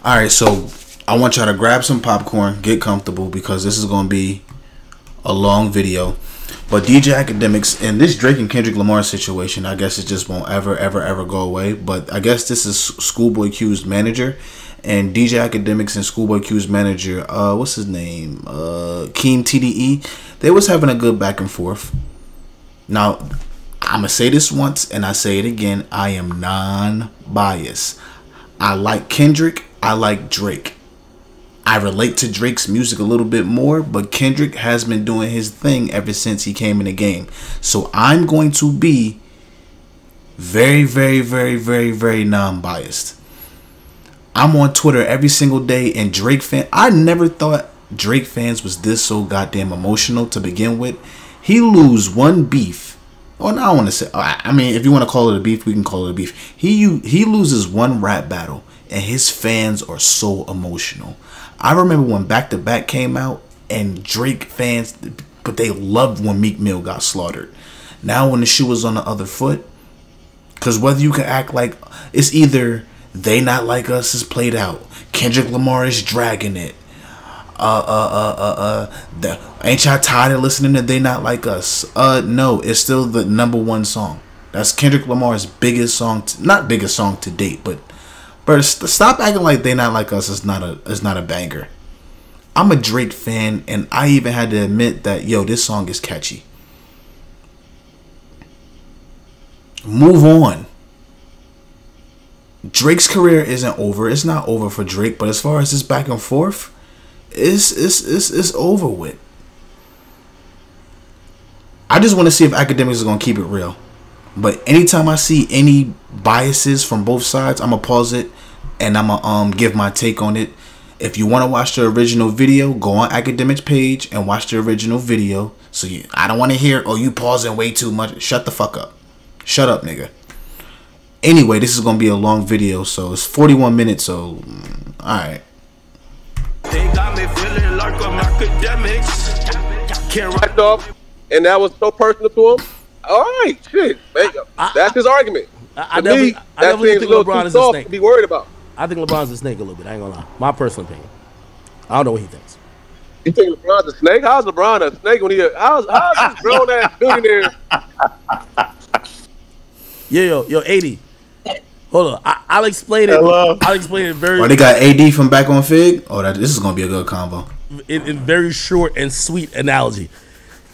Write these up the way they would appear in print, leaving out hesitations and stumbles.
All right, so I want y'all to grab some popcorn, get comfortable, because this is going to be a long video. But DJ AKADEMIKS and this Drake and Kendrick Lamar situation, I guess it just won't ever go away. But I guess this is Schoolboy Q's manager, and DJ AKADEMIKS and Schoolboy Q's manager, what's his name, KEEM TDE. They was having a good back and forth. Now, I'm gonna say this once and I say it again. I am non-biased. I like Kendrick. I like Drake. I relate to Drake's music a little bit more, but Kendrick has been doing his thing ever since he came in the game. So I'm going to be very non-biased. I'm on Twitter every single day, and Drake fan. I never thought Drake fans was this so goddamn emotional to begin with. He lose one beef. Well, I don't want to say. I mean, if you want to call it a beef, we can call it a beef. He loses one rap battle, and his fans are so emotional. I remember when Back to Back came out, and Drake fans, but they loved when Meek Mill got slaughtered. Now when the shoe was on the other foot, because whether you can act like it's either They Not Like Us is played out, Kendrick Lamar is dragging it. Ain't y'all tired of listening to They Not Like Us? No, it's still the #1 song. That's Kendrick Lamar's biggest song, not biggest song to date, but stop acting like They Not Like Us is not a banger. I'm a Drake fan, and I even had to admit that, yo, this song is catchy. Move on. Drake's career isn't over. It's not over for Drake, but as far as this back and forth, it's over with. I just want to see if AKADEMIKS is gonna keep it real. But anytime I see any biases from both sides, I'm gonna pause it and I'm gonna give my take on it. If you want to watch the original video, go on AKADEMIKS page and watch the original video. So I don't want to hear, oh, you pausing way too much. Shut the fuck up. Shut up, nigga. Anyway, this is gonna be a long video, so it's 41 minutes. So, all right. They got me feeling like I'm AKADEMIKS. Can't write off, and that was so personal to him. All right, shit. That's his argument. I definitely think LeBron is a snake. To be worried about. I think LeBron's a snake a little bit. I ain't gonna lie. My personal opinion. I don't know what he thinks. You think LeBron's a snake? How's LeBron a snake when how's this grown ass billionaire? Yo, 80. Hold on. I'll explain it. Hello? I'll explain it very. Oh, they got AD from Back on Fig. Oh, this is gonna be a good combo. In very short and sweet analogy.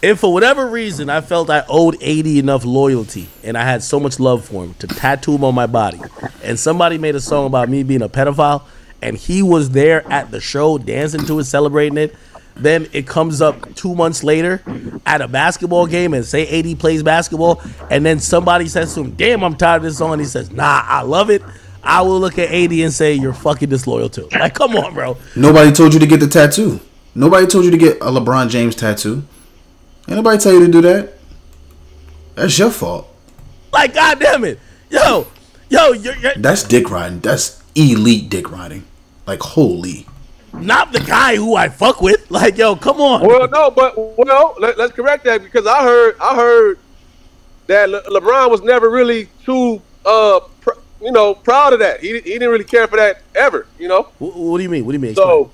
If for whatever reason I felt I owed 80 enough loyalty and I had so much love for him to tattoo him on my body, and somebody made a song about me being a pedophile and he was there at the show dancing to it, celebrating it, then it comes up 2 months later at a basketball game and say 80 plays basketball, and then somebody says to him, damn, I'm tired of this song, and he says, nah, I love it. I will look at 80 and say, you're fucking disloyal too. Like, come on, bro. Nobody told you to get the tattoo. Nobody told you to get a LeBron James tattoo. Ain't nobody tell you to do that. That's your fault. Like, goddamn it. Yo, you're that's dick riding. That's elite dick riding. Like, holy. Not the guy who I fuck with. Like, yo, come on. Well, no, but let's correct that, because I heard that LeBron was never really too proud of that. He didn't really care for that ever. You know. What do you mean? What do you mean? So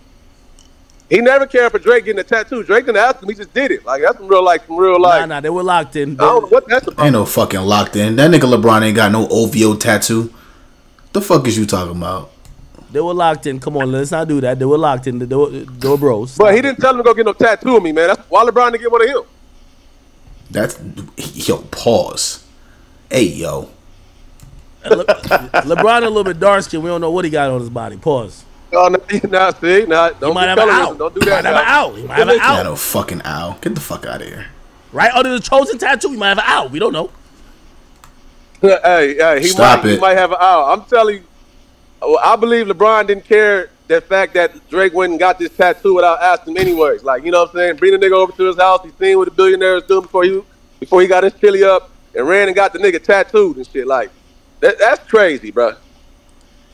he never cared for Drake getting a tattoo. Drake didn't ask him. He just did it. Like, that's some real life. Nah, they were locked in. I don't know what that's about. Ain't no fucking locked in. That nigga LeBron ain't got no OVO tattoo. The fuck is you talking about? They were locked in. Come on, let's not do that. They were locked in. They were bros. But he didn't tell him to go get no tattoo of me, man. That's why LeBron didn't get one of him. That's yo. Pause. Hey, yo. LeBron a little bit dark skin. We don't know what he got on his body. Pause. Oh, no, see, don't he might have an owl. Don't do that. He might have an owl. He might have an owl. No fucking owl. Get the fuck out of here. Right under the chosen tattoo, he might have an owl. We don't know. Hey, he might have an owl. I'm telling you, I believe LeBron didn't care the fact that Drake went and got this tattoo without asking him anyways. Like, you know what I'm saying? Bring the nigga over to his house. He seen what the billionaires doing before he got his chili up and ran and got the nigga tattooed and shit. Like, that's crazy, bro.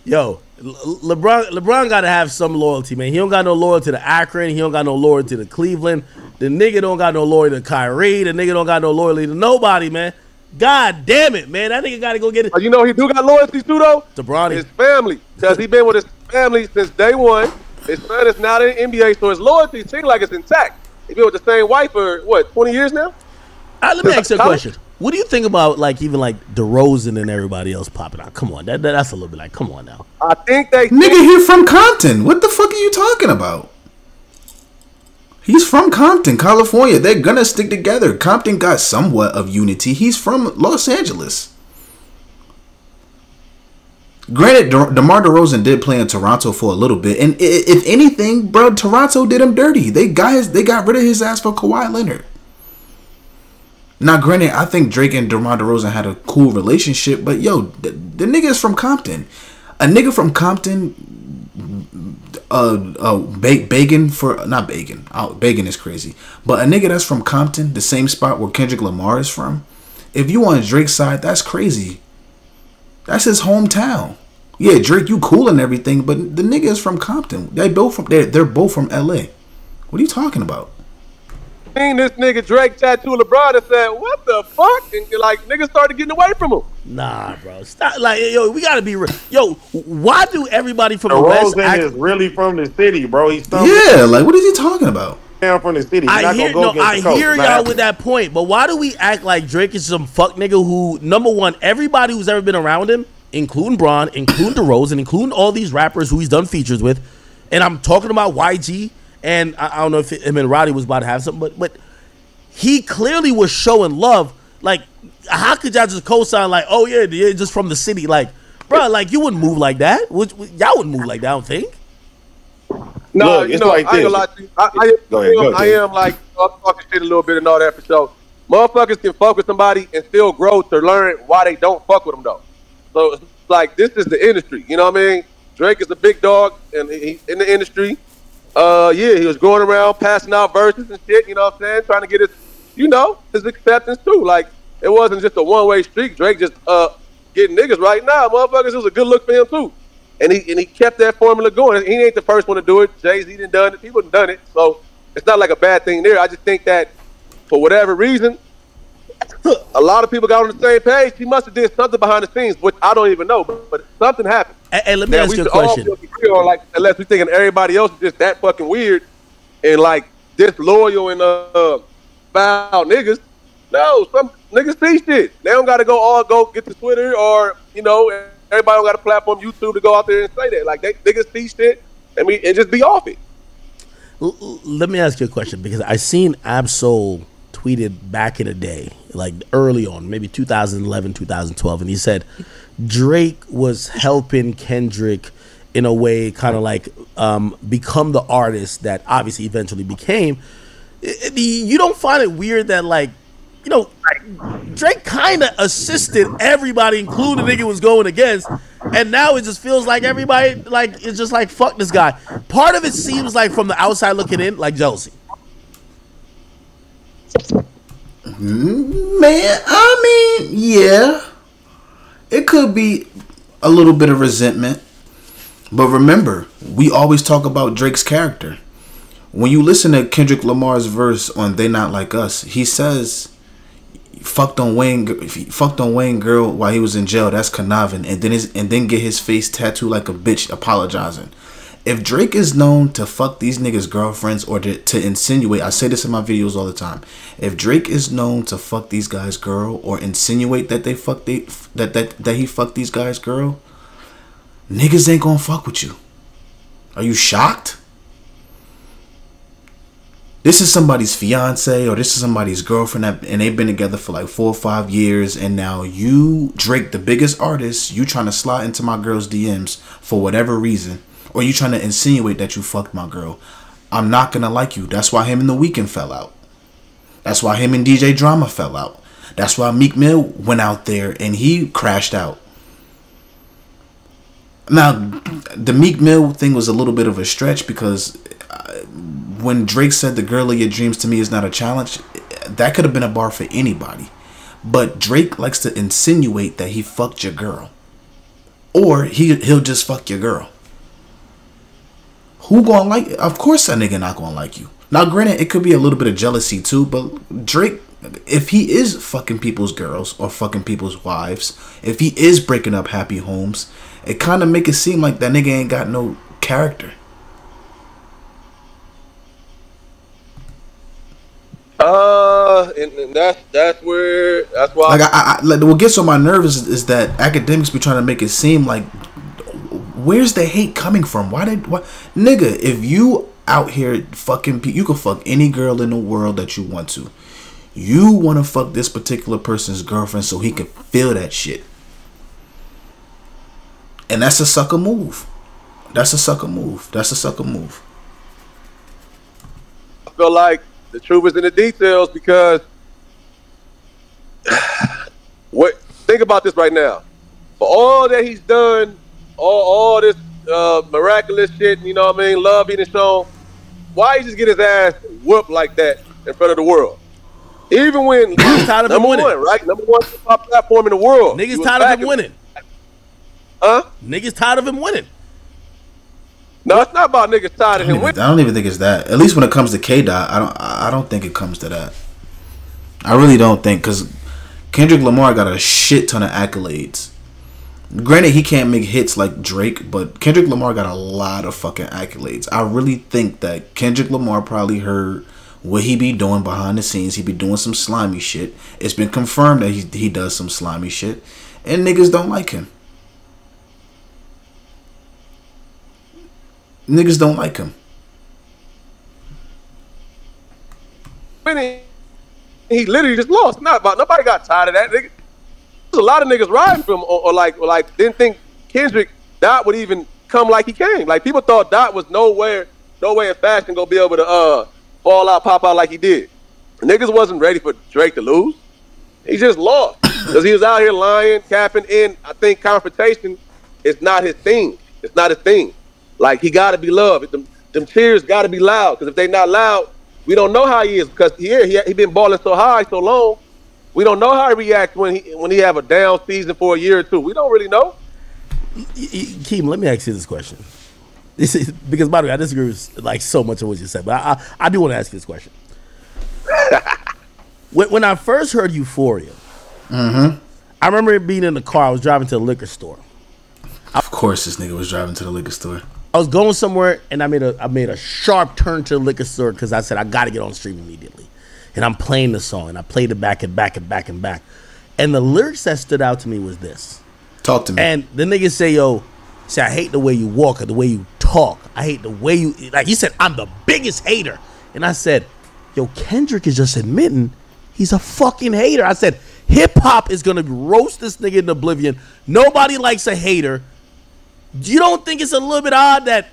Yo, LeBron got to have some loyalty, man. He don't got no loyalty to Akron. He don't got no loyalty to Cleveland. The nigga don't got no loyalty to Kyrie. The nigga don't got no loyalty to nobody, man. God damn it, man. That nigga got to go get it. You know he do got loyalty too, though? To Bronny. His family. Because he been with his family since day one. His son is now in the NBA, so his loyalty seems like it's intact. He's been with the same wife for what, 20 years now? Let me ask you a question. What do you think about even DeRozan and everybody else popping out? Come on, that's a little bit come on now. I think they nigga, he from Compton. What the fuck are you talking about? He's from Compton, California. They're gonna stick together. Compton got somewhat of unity. He's from Los Angeles. Granted, DeMar DeRozan did play in Toronto for a little bit, and if anything, bro, Toronto did him dirty. They got rid of his ass for Kawhi Leonard. Now, granted, I think Drake and DeMar DeRozan had a cool relationship, but yo, the nigga is from Compton. A nigga from Compton, begging for, not begging, begging is crazy, but a nigga that's from Compton, the same spot where Kendrick Lamar is from, if you on Drake's side, that's crazy. That's his hometown. Yeah, Drake, you cool and everything, but the nigga is from Compton. They're both from LA. What are you talking about? Seen this nigga Drake tattoo LeBron and said, "What the fuck?" And niggas started getting away from him. Nah, bro, stop. Yo, we gotta be real. Yo, why do everybody from the West is really from the city, bro? He's what is he talking about? From the city. I hear y'all with that point, but why do we act like Drake is some fuck nigga who, number one, everybody who's ever been around him, including Bron, including DeRozan, including all these rappers who he's done features with, and I'm talking about YG. And I don't know if him and Roddy was about to have something, but he clearly was showing love. How could y'all just co-sign oh yeah, you're just from the city? Bro, you wouldn't move like that. Y'all wouldn't move like that, I don't think. No, look, it's like I ain't gonna lie to you. I am talking shit a little bit and all that for sure. Motherfuckers can fuck with somebody and still grow to learn why they don't fuck with them though. So this is the industry, you know what I mean? Drake is a big dog and he's in the industry. He was going around passing out verses and shit, you know what I'm saying? Trying to get his acceptance too. It wasn't just a one-way street. Drake just getting niggas right now. Motherfuckers, it was a good look for him too. And he kept that formula going. He ain't the first one to do it. Jay-Z done done it. People done done it. So it's not like a bad thing there. I just think that for whatever reason, a lot of people got on the same page. He must have did something behind the scenes, which I don't even know, but something happened. And let me ask you a question. Unless we thinking everybody else is just that fucking weird and disloyal and foul niggas. No, some niggas see shit. They don't gotta go get to Twitter or everybody don't got a platform, YouTube, to go out there and say that. They niggas see shit and just be off it. Let me ask you a question, because I seen Absol tweeted back in the day, early on, maybe 2011, 2012, and he said Drake was helping Kendrick in a way, kind of become the artist that obviously eventually became. You don't find it weird that Drake kind of assisted everybody, including the nigga was going against, and now it just feels like everybody it's just fuck this guy. Part of it seems from the outside looking in, jealousy. Man, I mean, yeah, it could be a little bit of resentment, but remember, we always talk about Drake's character. When you listen to Kendrick Lamar's verse on "They Not Like Us," he says, fucked on Wayne girl while he was in jail. That's conniving, and then get his face tattooed like a bitch apologizing. If Drake is known to fuck these niggas' girlfriends or to insinuate, I say this in my videos all the time. If Drake is known to fuck these guys' girl or insinuate that he fucked these guys' girl, niggas ain't gonna fuck with you. Are you shocked? This is somebody's fiance or this is somebody's girlfriend and they've been together for 4 or 5 years, and now you, Drake, the biggest artist, you trying to slide into my girl's DMs for whatever reason, or you trying to insinuate that you fucked my girl. I'm not gonna like you. That's why him and The Weeknd fell out. That's why him and DJ Drama fell out. That's why Meek Mill went out there and he crashed out. Now, the Meek Mill thing was a little bit of a stretch because when Drake said the girl of your dreams to me is not a challenge, that could have been a bar for anybody. But Drake likes to insinuate that he fucked your girl. Or he'll just fuck your girl. Who gonna like it? Of course that nigga not gonna like you. Now granted, it could be a little bit of jealousy too, but Drake, if he is fucking people's girls or fucking people's wives, if he is breaking up happy homes, it kind of make it seem like that nigga ain't got no character. And that's why. Like, what gets on my nerves is that academics be trying to make it seem like, where's the hate coming from? Nigga, if you out here fucking, you can fuck any girl in the world that you want to. You want to fuck this particular person's girlfriend so he can feel that shit. And that's a sucker move. That's a sucker move. That's a sucker move. I feel like the truth is in the details because think about this right now. For all that he's done, all this miraculous shit, you know what I mean, love being shown, why he just get his ass whooped like that in front of the world? Even when niggas tired of him winning, right? Number one hip-hop platform in the world. Niggas tired of him winning. Huh? Niggas tired of him winning. No, it's not about niggas tired of him winning. I don't even think it's that. At least when it comes to K-Dot, I don't think it comes to that. I really don't think, because Kendrick Lamar got a shit ton of accolades. Granted, he can't make hits like Drake, but Kendrick Lamar got a lot of fucking accolades. I really think that Kendrick Lamar probably heard what he be doing behind the scenes. He be doing some slimy shit. It's been confirmed that he does some slimy shit, and niggas don't like him. Niggas don't like him. He literally just lost. Nobody got tired of that nigga. There's a lot of niggas riding for him, or like didn't think Kendrick Dot would even come like he came. Like people thought Dot was no way in fashion gonna be able to fall out, pop out like he did. Niggas wasn't ready for Drake to lose. He just lost because he was out here lying, capping in. I think confrontation is not his thing. It's not his thing. Like he gotta be loved. Them cheers gotta be loud. Because if they not loud, we don't know how he is. Because he been balling so high so long. We don't know how he reacts when he have a down season for a year or two. We don't really know. Keem, let me ask you this question. Because by the way, I disagree with like so much of what you said, but I do want to ask you this question. When I first heard Euphoria, I remember being in the car. I was driving to the liquor store. Of course, this nigga was driving to the liquor store. I was going somewhere, and I made a sharp turn to the liquor store because I said I got to get on the stream immediately. And I'm playing the song, and I played it back and back and back and back. And the lyrics that stood out to me was this. Talk to me. And the niggas say, I hate the way you walk or the way you talk. I hate the way you, like he said, I'm the biggest hater. And I said, yo, Kendrick is just admitting he's a fucking hater. I said, hip hop is going to roast this nigga in oblivion. Nobody likes a hater. You don't think it's a little bit odd that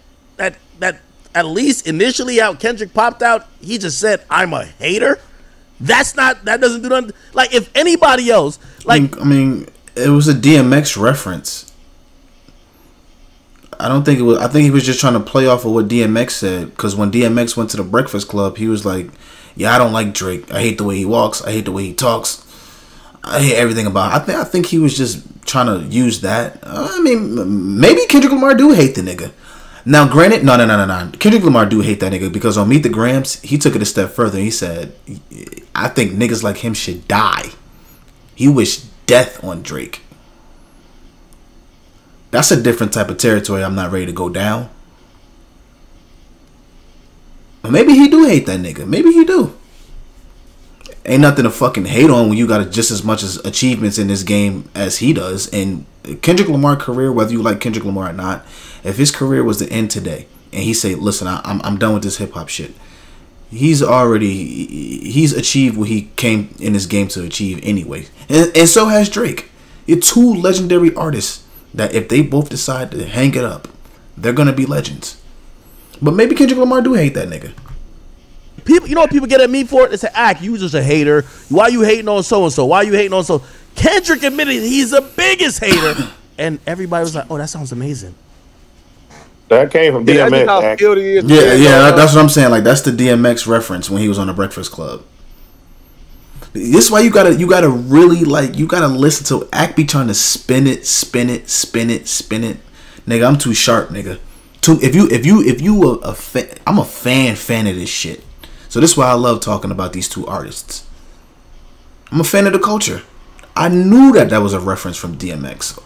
at least initially how Kendrick popped out, he just said, I'm a hater? That doesn't do nothing. Like, if anybody else, like, I mean, it was a DMX reference. I don't think it was. I think he was just trying to play off of what DMX said. Because when DMX went to the Breakfast Club, he was like, "Yeah, I don't like Drake. I hate the way he walks. I hate the way he talks. I hate everything about it." I think he was just trying to use that. I mean, maybe Kendrick Lamar do hate the nigga. Now, granted, no. Kendrick Lamar do hate that nigga because on Meet the Grams, he took it a step further. He said, I think niggas like him should die. He wished death on Drake. That's a different type of territory I'm not ready to go down. But maybe he do hate that nigga. Maybe he do. Ain't nothing to fucking hate on when you got just as much as achievements in this game as he does. And Kendrick Lamar career, whether you like Kendrick Lamar or not, if his career was to end today and he say, listen, I'm done with this hip hop shit, he's achieved what he came in this game to achieve anyway. And so has Drake. You're two legendary artists that if they both decide to hang it up, they're gonna be legends. But maybe Kendrick Lamar do hate that nigga. People, you know what people get at me for? They say, you just a hater. Why you hating on so-and-so? Why you hating on so? Kendrick admitted he's the biggest hater. And everybody was like, oh, that sounds amazing. That came from DMX. Yeah, that's what I'm saying. Like, that's the DMX reference when he was on the Breakfast Club. This is why you gotta really, like, you gotta listen to Act be trying to spin it. Nigga, I'm too sharp, nigga. If you a fan, I'm a fan of this shit. So this is why I love talking about these two artists. I'm a fan of the culture. I knew that was a reference from DMX.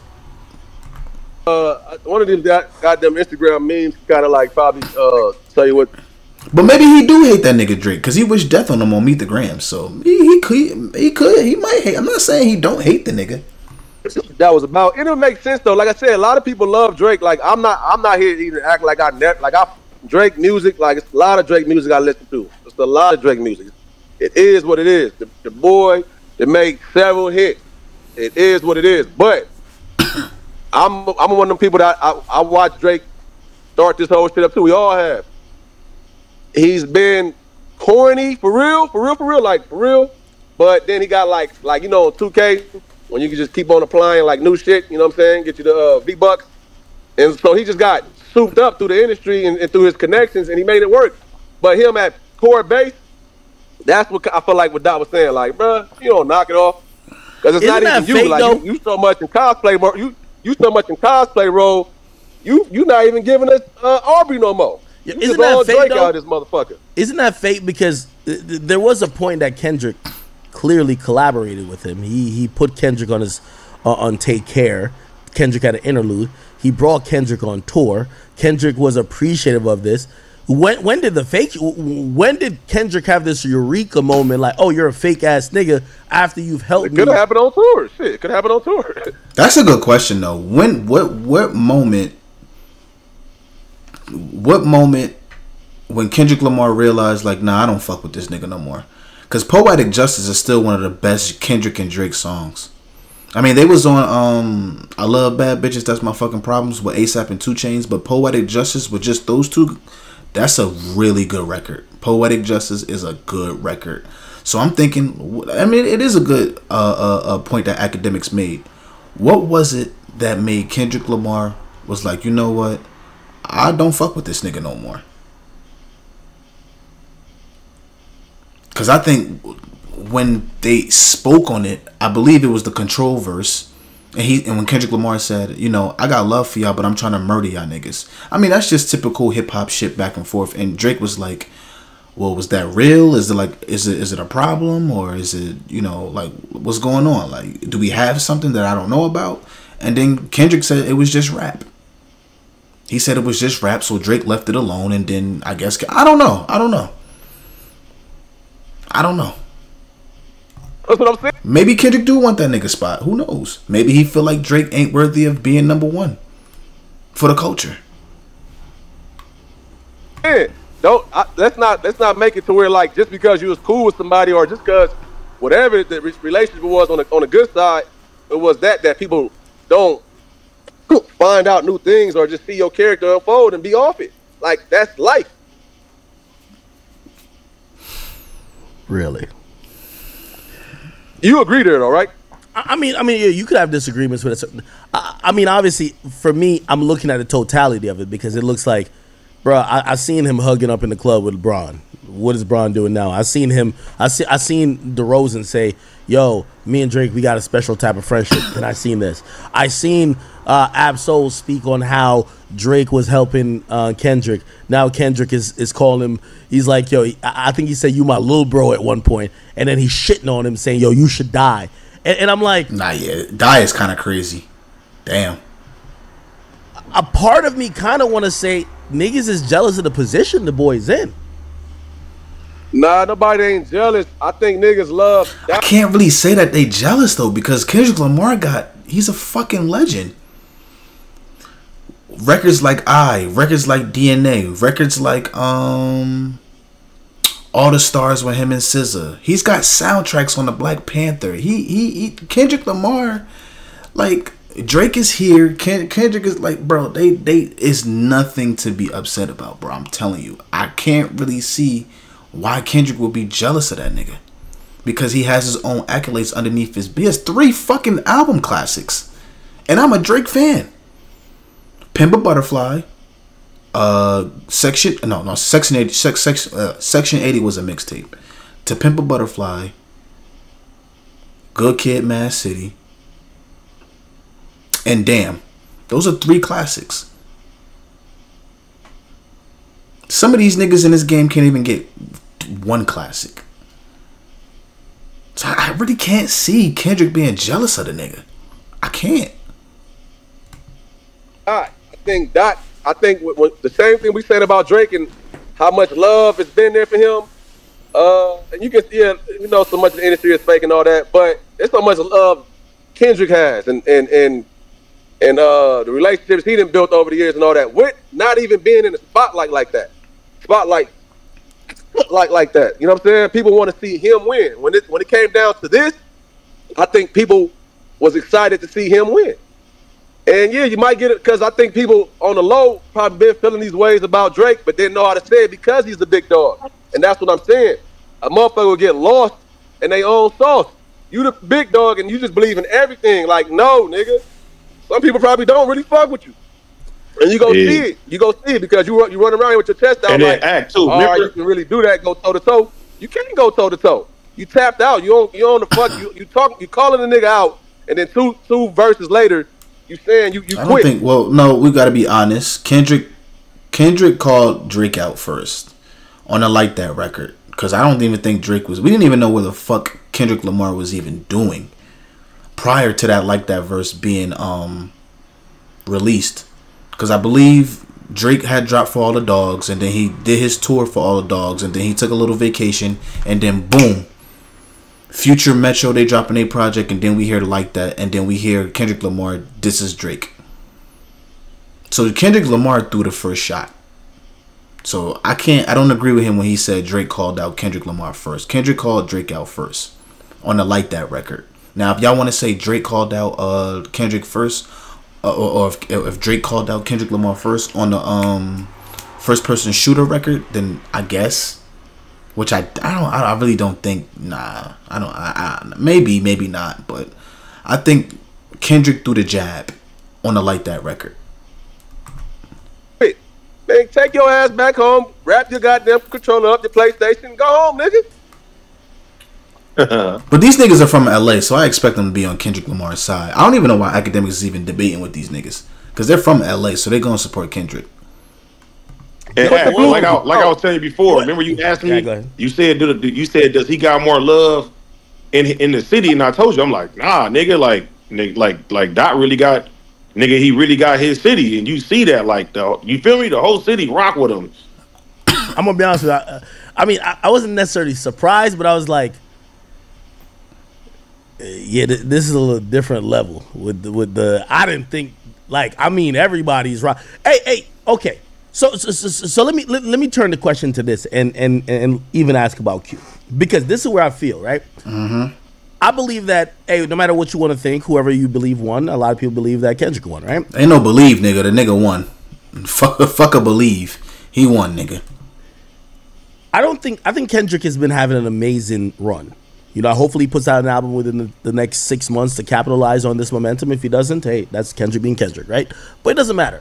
one of these goddamn Instagram memes kind of like probably tell you what. But maybe he do hate that nigga Drake because he wished death on him on Meet the Grams. So he might hate. I'm not saying he don't hate the nigga. That was about. It don't make sense though. Like I said, a lot of people love Drake. Like I'm not here to even act like Drake music. Like it's a lot of Drake music I listen to. It's a lot of Drake music. It is what it is. The boy that made several hits. It is what it is. But I'm one of them people that I watch Drake start this whole shit up too. We all have. He's been corny for real, like for real. But then he got like you know 2K when you can just keep on applying like new shit. You know what I'm saying? Get you the V-Bucks. And so he just got souped up through the industry and through his connections, and he made it work. But him at core base, that's what I feel like what Dot was saying. Like, bruh, you don't knock it off because it's not even you. Like you so much in cosplay, you so much in cosplay role. You not even giving us Aubrey no more. Yeah, isn't that fake, Drake though? Out this motherfucker. Isn't that fake? Because there was a point that Kendrick clearly collaborated with him. He put Kendrick on his on Take Care. Kendrick had an interlude. He brought Kendrick on tour. Kendrick was appreciative of this. When did Kendrick have this eureka moment? Like, oh, you're a fake ass nigga after you've helped me. It could have happened on tour. Shit, it could happen on tour. That's a good question though. What moment? What moment when Kendrick Lamar realized like, nah, I don't fuck with this nigga no more? Because Poetic Justice is still one of the best Kendrick and Drake songs. I mean, they was on I Love Bad Bitches, That's My Fucking Problems with ASAP and 2 Chainz, but Poetic Justice with just those two, that's a really good record. Poetic Justice is a good record. So I'm thinking, I mean, it is a good point that Academics made. What was it that made Kendrick Lamar was like, you know what? I don't fuck with this nigga no more. Because I think when they spoke on it, I believe it was the Control verse. And when Kendrick Lamar said, you know, I got love for y'all, but I'm trying to murder y'all niggas. I mean, that's just typical hip hop shit back and forth. And Drake was like, well, was that real? Is it a problem? Or is it, you know, like, what's going on? Like, do we have something that I don't know about? And then Kendrick said it was just rap. He said it was just rap, so Drake left it alone, and then I guess I don't know. That's what I'm saying. Maybe Kendrick do want that nigga spot. Who knows? Maybe he feel like Drake ain't worthy of being #1 for the culture. Yeah, let's not make it to where like just because you was cool with somebody or just because whatever the relationship was on the good side, it was that people don't find out new things or just see your character unfold and be off it. Like, that's life. Really? You agree there, though, right? I mean, yeah, you could have disagreements with it. I mean, obviously, for me, I'm looking at the totality of it because it looks like, bro, I seen him hugging up in the club with LeBron. What is Bron doing now? I seen DeRozan say, yo, me and Drake, we got a special type of friendship. And I seen this. I seen Ab-Soul speak on how Drake was helping Kendrick. Now Kendrick is calling him. He's like, yo, I think he said, you my little bro at one point. And then he's shitting on him saying, yo, you should die. And I'm like, nah, yeah, die is kind of crazy. Damn. A part of me kind of want to say niggas is jealous of the position the boy's in. Nah, nobody ain't jealous. I think niggas love that. I can't really say that they jealous though, because Kendrick Lamar he's a fucking legend. Records like records like DNA, records like All the Stars with him and SZA. He's got soundtracks on the Black Panther. He Kendrick Lamar, like, Drake is here. Kendrick is like, bro, they is nothing to be upset about, bro. I'm telling you, I can't really see why Kendrick would be jealous of that nigga, because he has his own accolades underneath his. He has 3 fucking album classics, and I'm a Drake fan. Pimp a Butterfly, Section 80 was a mixtape. To Pimp a Butterfly, Good Kid, Mad City, and Damn. Those are 3 classics. Some of these niggas in this game can't even get 1 classic. So I really can't see Kendrick being jealous of the nigga. I can't. Dot. I think when the same thing we said about Drake and how much love has been there for him. And you can see, so much of the industry is fake and all that, but there's so much love Kendrick has and the relationships he done built over the years and all that, with not even being in the spotlight like that. Like that. You know what I'm saying? People want to see him win. When it came down to this, I think people was excited to see him win. And yeah, you might get it because I think people on the low probably been feeling these ways about Drake, but didn't know how to say it because he's the big dog. And that's what I'm saying. A motherfucker will get lost in their own sauce. You the big dog and you just believe in everything. Like, no, nigga. Some people probably don't really fuck with you. And you go see it. You go see it because you run around here with your chest out and like, act too. all right, you can really do that, go toe-to-toe. You can't go toe-to-toe. You tapped out. You on the fuck. You calling the nigga out, and then two verses later, you saying you quit. I don't think. Well, no, we got to be honest. Kendrick called Drake out first on a Like That record, because I don't even think Drake was. We didn't even know where the fuck Kendrick Lamar was even doing prior to that Like That verse being released, because I believe Drake had dropped For All the Dogs, and then he did his tour For All the Dogs, and then he took a little vacation, and then boom, Future Metro, they dropping a project, and then we hear Like That, and then we hear Kendrick Lamar, This Is Drake. So Kendrick Lamar threw the first shot. So I don't agree with him when he said Drake called out Kendrick Lamar first. Kendrick called Drake out first on the Like That record. Now, if y'all want to say Drake called out Kendrick first, or if Drake called out Kendrick Lamar first on the First Person Shooter record, then I guess. Which I really don't think. Nah, I don't. Maybe not. But I think Kendrick threw the jab on the Like That record. Hey, man, take your ass back home, wrap your goddamn controller up, your PlayStation, go home, nigga. But these niggas are from LA, so I expect them to be on Kendrick Lamar's side. I don't even know why Akademiks is even debating with these niggas, because they're from LA, so they're gonna support Kendrick. And like I was telling you before, remember you asked me, you said does he got more love in the city? And I told you, I'm like, nah, nigga, like Dot really got, nigga, he really got his city, and you see that, like, you feel me? The whole city rock with him. I'm gonna be honest with you. I mean, I wasn't necessarily surprised, but I was like, yeah, this is a little different level with the. I didn't think, like, I mean, everybody's rock. Hey, okay. So let me turn the question to this and even ask about Q, because this is where I feel, right. Mm-hmm. I believe that, hey, no matter what you want to think, whoever you believe won. A lot of people believe that Kendrick won, right? Ain't no believe, nigga. The nigga won. Fuck a believe. He won, nigga. I think Kendrick has been having an amazing run. You know, hopefully he puts out an album within the next 6 months to capitalize on this momentum. If he doesn't, hey, that's Kendrick being Kendrick, right? But it doesn't matter.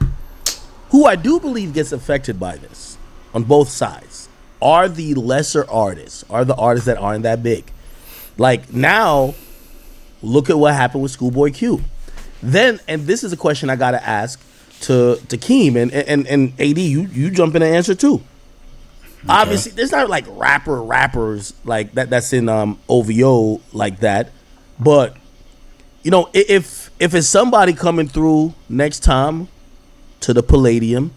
Who I do believe gets affected by this on both sides are the lesser artists, are the artists that aren't that big. Like, now, look at what happened with Schoolboy Q. Then, and this is a question I gotta ask to KEEM and AD, you jump in and answer too. Okay. Obviously, there's not like rappers like that's in OVO like that, but you know, if it's somebody coming through next time to the Palladium,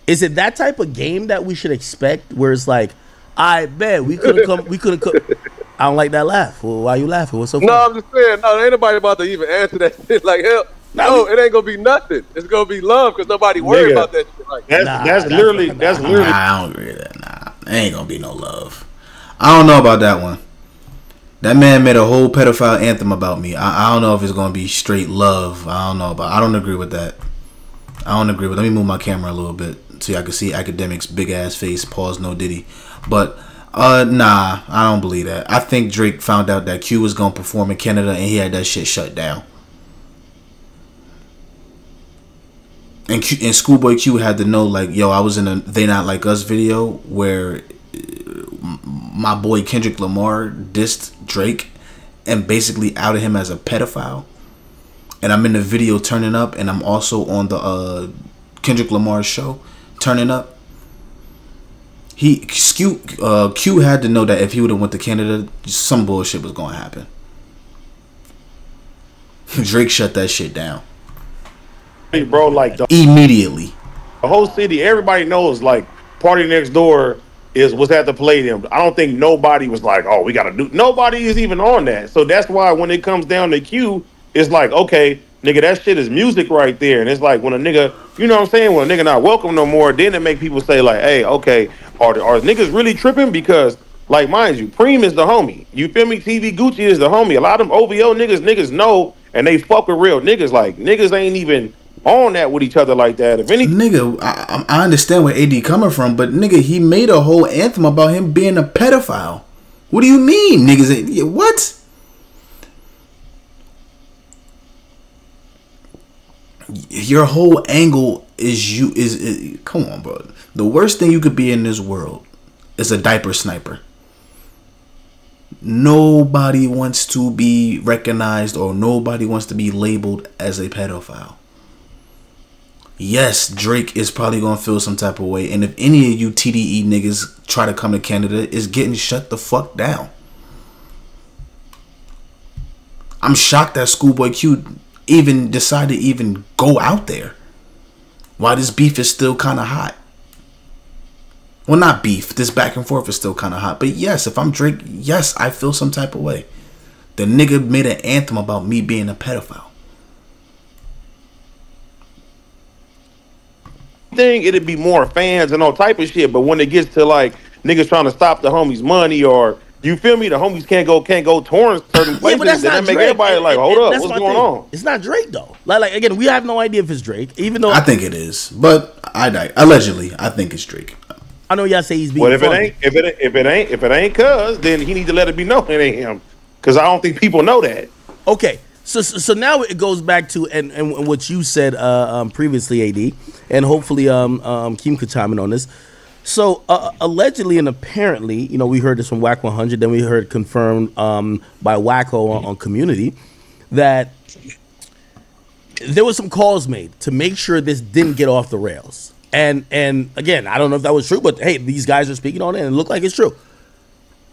is it that type of game that we should expect where it's like, I bet we could have come. I don't like that laugh. Well, why you laughing? What's so funny? No, I'm just saying, no, ain't nobody about to even answer that shit. Like, hell, no, it ain't gonna be nothing. It's gonna be love because nobody worried about that shit. Like, that's literally. Nah, I don't agree with that. Nah, there ain't gonna be no love. I don't know about that one. That man made a whole pedophile anthem about me. I don't know if it's gonna be straight love. I don't know, but I don't agree with that. I don't agree with. Let me move my camera a little bit so I can see Akademiks' big ass face. Pause. No Diddy, but. Nah, I don't believe that. I think Drake found out that Q was gonna perform in Canada and he had that shit shut down. And Schoolboy Q had to know, like, yo, I was in a They Not Like Us video where my boy Kendrick Lamar dissed Drake and basically outed him as a pedophile. And I'm in the video turning up, and I'm also on the Kendrick Lamar show turning up. Q had to know that if he would have went to Canada, some bullshit was gonna happen. Drake shut that shit down. bro, like immediately. The whole city, everybody knows, like, Party Next Door was at the Palladium. I don't think nobody was like, oh, we got to do. Nobody is even on that. So that's why when it comes down to Q, it's like, okay, nigga, that shit is music right there. And it's like when a nigga, you know what I'm saying, when a nigga not welcome no more, then it make people say like, hey, okay, are niggas really tripping? Because, like, mind you, Preem is the homie. You feel me? TV Gucci is the homie. A lot of them OVO niggas know, and they fuck with real niggas. Like, niggas ain't even on that with each other like that. If any nigga, I understand where AD coming from, but nigga, he made a whole anthem about him being a pedophile. What do you mean, niggas? What? Your whole angle is come on, bro. The worst thing you could be in this world is a diaper sniper. Nobody wants to be recognized or nobody wants to be labeled as a pedophile. Yes, Drake is probably gonna feel some type of way, and if any of you TDE niggas try to come to Canada, it's getting shut the fuck down. I'm shocked that Schoolboy Q even decided to even go out there. Why this beef is still kind of hot. Well, not beef. This back and forth is still kind of hot. But yes, if I'm Drake, yes, I feel some type of way. The nigga made an anthem about me being a pedophile. Thing it'd be more fans and all type of shit, but when it gets to like niggas trying to stop the homies' money, or you feel me, the homies can't go touring certain places, but that's then not that make Drake. everybody like, hold up, what's going on? It's not Drake though. Like again, we have no idea if it's Drake, even though I think it is, but allegedly I think it's Drake. I know y'all say he's being. Well, if it ain't, cuz then he need to let it be known it ain't him, because I don't think people know that. Okay. So now it goes back to and what you said previously, AD, and hopefully KEEM could chime in on this. So allegedly and apparently, you know, we heard this from Whack 100, then we heard confirmed by Wacko on Community that there was some calls made to make sure this didn't get off the rails. And again, I don't know if that was true, but hey, these guys are speaking on it and it looked like it's true.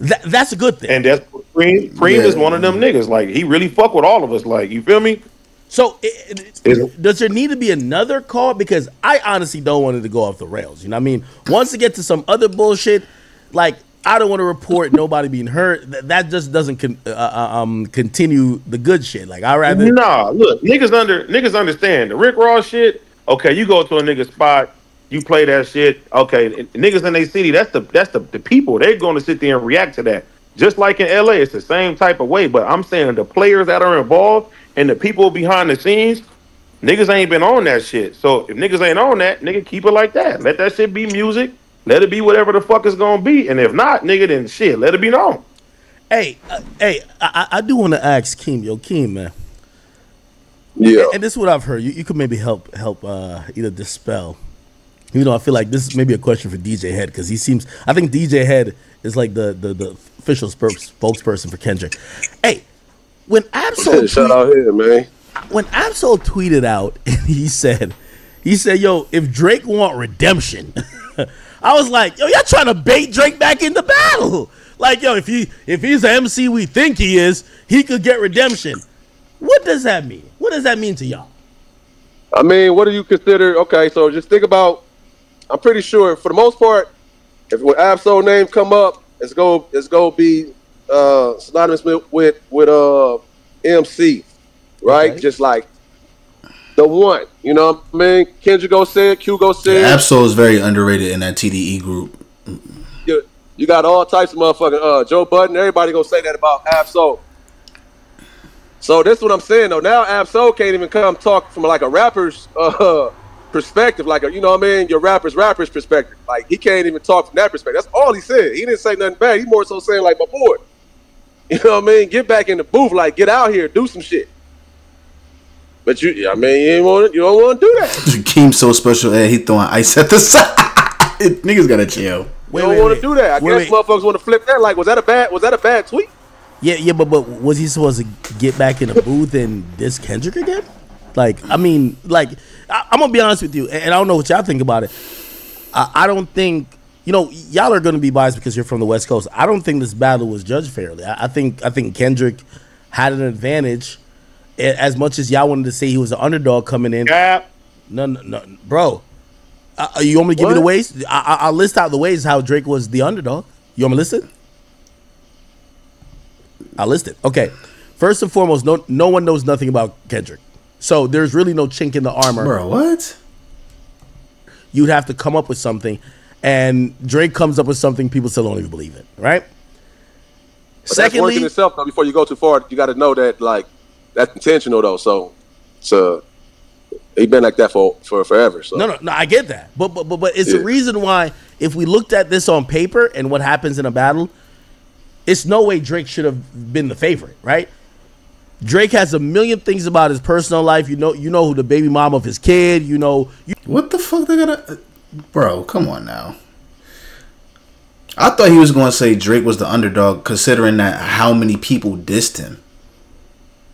That's a good thing. And that's Preem is one of them niggas. Like, he really fuck with all of us. Like, you feel me? So does there need to be another call? Because I honestly don't want it to go off the rails. You know what I mean? Once it gets to some other bullshit, like, I don't want to report nobody being hurt. That just doesn't continue the good shit. Like, I rather look, niggas understand the Rick Ross shit. Okay, you go to a nigga spot, you play that shit. Okay, niggas in their city, that's the people. They're going to sit there and react to that. Just like in LA, it's the same type of way. But I'm saying the players that are involved and the people behind the scenes, niggas ain't been on that shit. So if niggas ain't on that, nigga, keep it like that. Let that shit be music. Let it be whatever the fuck it's gonna be. And if not, nigga, then shit, let it be known. Hey, I do want to ask KEEM, KEEM, man. Yeah. And this is what I've heard. You could maybe help either dispel. You know, I feel like this is maybe a question for DJ Head, because I think DJ Head is like the official spokesperson for Kendrick. Hey, when Absol shout out here, man. When Absol tweeted out and he said, yo, if Drake want redemption, I was like, yo, y'all trying to bait Drake back in the battle. Like, yo, if he's the MC we think he is, he could get redemption. What does that mean? What does that mean to y'all? I mean, what do you consider? Okay, so just think about. I'm pretty sure, for the most part, if when Absol name come up, it's go be synonymous with MC, right? Okay. Just like the one, you know what I mean? Kendrick go say it, Q go say it. Absol is very underrated in that TDE group. You got all types of motherfucking Joe Budden. Everybody gonna say that about Absol. So this is what I'm saying though. Now Absol can't even come talk from like a rapper's perspective, like you know what I mean, your rapper's perspective. Like he can't even talk from that perspective. That's all he said. He didn't say nothing bad. He more so saying like, my boy, you know what I mean, get back in the booth, like get out here, do some shit. But you don't want to do that. KEEM's so special, he throwing ice at the side. Niggas gotta chill. You don't want to do that. I guess motherfuckers want to flip that. Like, was that a bad tweet? Yeah, but was he supposed to get back in the booth and diss Kendrick again? Like, I mean, like, I'm gonna be honest with you, and I don't know what y'all think about it. I don't think, you know, y'all are gonna be biased because you're from the West Coast. I don't think this battle was judged fairly. I think Kendrick had an advantage, as much as y'all wanted to say he was an underdog coming in. No, bro. You want me to give you the ways? I'll list out the ways how Drake was the underdog. You want me to list it? I'll list it. Okay. First and foremost, no one knows nothing about Kendrick. So there's really no chink in the armor. Bro, what? You'd have to come up with something. And Drake comes up with something, people still don't even believe it, right? But secondly, that's work in itself, though. Before you go too far, you got to know that, like, that's intentional, though. So he been like that for forever. So no, I get that, but it's a reason why if we looked at this on paper and what happens in a battle, it's no way Drake should have been the favorite, right? Drake has a million things about his personal life. You know who the baby mom of his kid. What the fuck they gotta, bro? Come on now. I thought he was going to say Drake was the underdog, considering that how many people dissed him.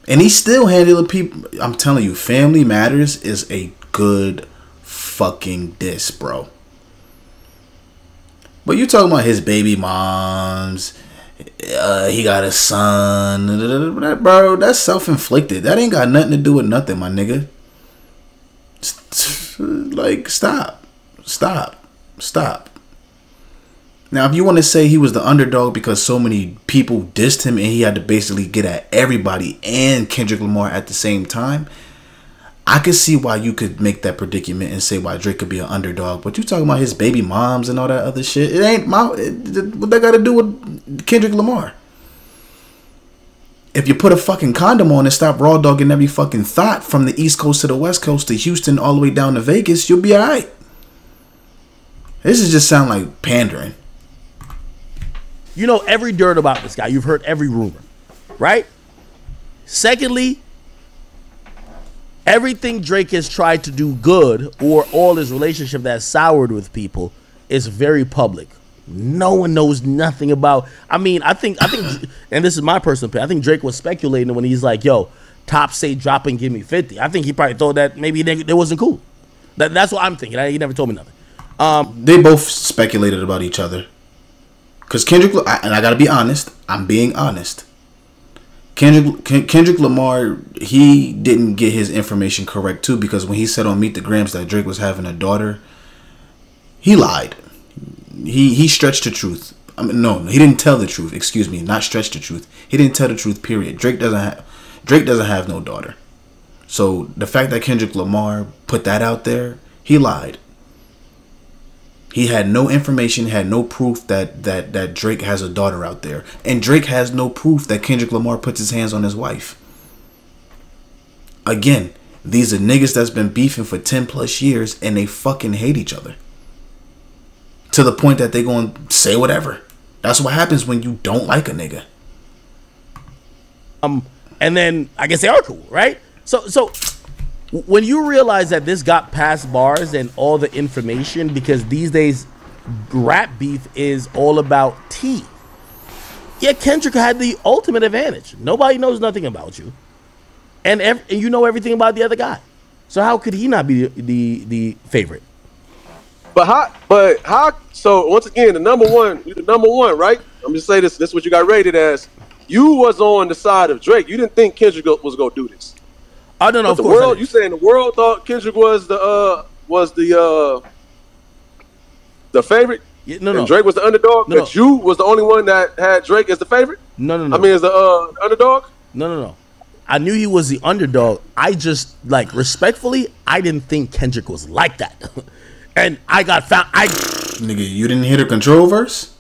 And he still handled people. I'm telling you, Family Matters is a good fucking diss, bro. But you talking about his baby moms, he got a son, bro, that's self-inflicted. That ain't got nothing to do with nothing, my nigga. Like, stop. Now, if you want to say he was the underdog because so many people dissed him and he had to basically get at everybody and Kendrick Lamar at the same time, I could see why you could make that predicament and say why Drake could be an underdog. But you talking about his baby moms and all that other shit, it ain't what they got to do with Kendrick Lamar. If you put a fucking condom on and stop raw dogging every fucking thought from the East Coast to the West Coast to Houston all the way down to Vegas, you'll be all right. This is just sound like pandering. You know every dirt about this guy. You've heard every rumor, right? Secondly, everything Drake has tried to do good or all his relationship that's soured with people is very public. No one knows nothing about. I mean, I think, and this is my personal opinion, I think Drake was speculating when he's like, yo, Top say drop and give me 50. I think he probably thought that maybe it wasn't cool. That's what I'm thinking. He never told me nothing. They both speculated about each other. Because Kendrick, and I gotta be honest, I'm being honest. Kendrick Lamar, he didn't get his information correct too, because when he said on Meet the Grams that Drake was having a daughter, he lied. He stretched the truth. I mean, no, he didn't tell the truth. Excuse me, not stretch the truth. He didn't tell the truth. Period. Drake doesn't have no daughter. So the fact that Kendrick Lamar put that out there, he lied. He had no information, had no proof that Drake has a daughter out there. And Drake has no proof that Kendrick Lamar puts his hands on his wife. Again, these are niggas that's been beefing for 10 plus years and they fucking hate each other. To the point that they going to say whatever. That's what happens when you don't like a nigga. And then I guess they are cool, right? So when you realize that this got past bars and all the information, because these days rap beef is all about tea. Yeah, Kendrick had the ultimate advantage. Nobody knows nothing about you, and you know everything about the other guy. So how could he not be the favorite? But how? So once again, the number one, right? I'm just saying this. This is what you got rated as. You was on the side of Drake. You didn't think Kendrick was gonna do this. I don't know. The world, you saying the world thought Kendrick was the favorite? Yeah, no. And Drake was the underdog. No. But you was the only one that had Drake as the favorite. No. I mean, as the underdog. No. I knew he was the underdog. I just, like, respectfully, I didn't think Kendrick was like that. And I got found. Nigga, you didn't hear the Control verse?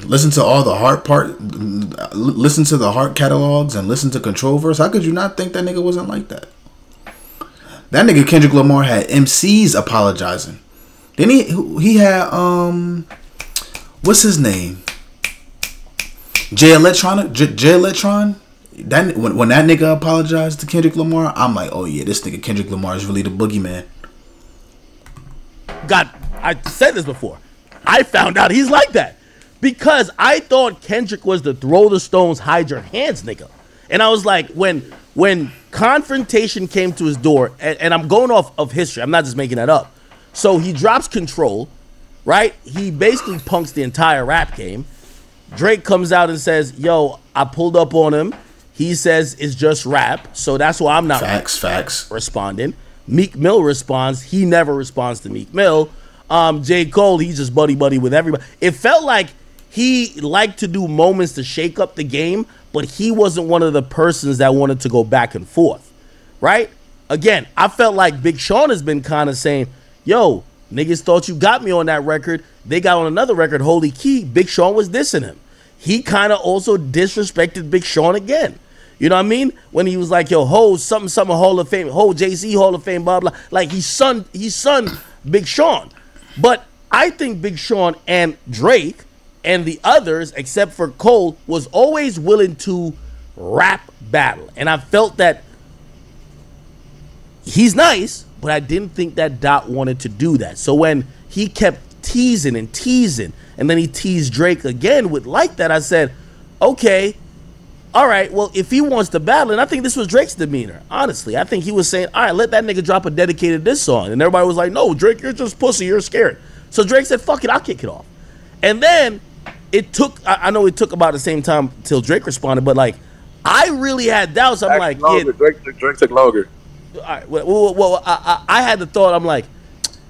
Listen to all the heart listen to the heart catalogs and listen to Control verse. How could you not think that nigga wasn't like that? That nigga Kendrick Lamar had MCs apologizing. Then he had what's his name? J Electron. That when that nigga apologized to Kendrick Lamar, I'm like, oh yeah, this nigga Kendrick Lamar is really the boogeyman. God, I said this before. I found out he's like that. Because I thought Kendrick was the throw the stones, hide your hands nigga. And I was like, when confrontation came to his door, and I'm going off of history, I'm not just making that up. So he drops Control, right? He basically punks the entire rap game. Drake comes out and says, yo, I pulled up on him. He says it's just rap, so that's why I'm not facts responding. Meek Mill responds. He never responds to Meek Mill. J. Cole, he's just buddy with everybody. It felt like he liked to do moments to shake up the game, but he wasn't one of the persons that wanted to go back and forth, right? Again, I felt like Big Sean has been kind of saying, yo, niggas thought you got me on that record. They got on another record, Holy Key. Big Sean was dissing him. He kind of also disrespected Big Sean again. You know what I mean? When he was like, yo, ho, something Hall of Fame, ho, Jay-Z Hall of Fame, blah, blah. Like, he's son Big Sean. But I think Big Sean and Drake and the others, except for Cole, was always willing to rap battle. And I felt that he's nice, but I didn't think that Dot wanted to do that. So when he kept teasing, and then he teased Drake again with like that, I said, okay, all right, well, if he wants to battle, and I think this was Drake's demeanor, honestly. I think he was saying, all right, let that nigga drop a dedicated diss song. And everybody was like, no, Drake, you're just pussy, you're scared. So Drake said, fuck it, I'll kick it off. And then it took, I know it took about the same time till Drake responded, but like, I really had doubts. I'm like, yeah. Drake took longer. All right, well, I had the thought, I'm like,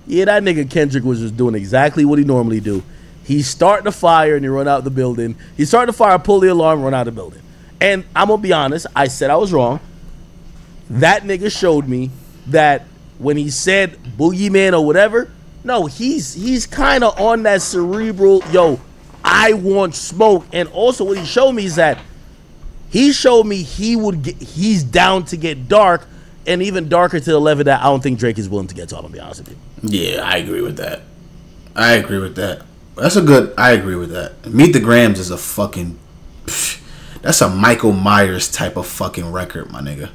yeah, that nigga Kendrick was just doing exactly what he normally do. He's starting a fire and he run out the building. He's starting a fire, pull the alarm, run out the building. And I'm going to be honest, I said I was wrong. That nigga showed me that when he said boogeyman or whatever, no, he's kind of on that cerebral, yo, I want smoke. And also what he showed me is that he showed me he's down to get dark, and even darker to the level that I don't think Drake is willing to get to, I'm going to be honest with you. Yeah, I agree with that. I agree with that. I agree with that. Meet the Grams is a fucking... That's a Michael Myers type of fucking record, my nigga.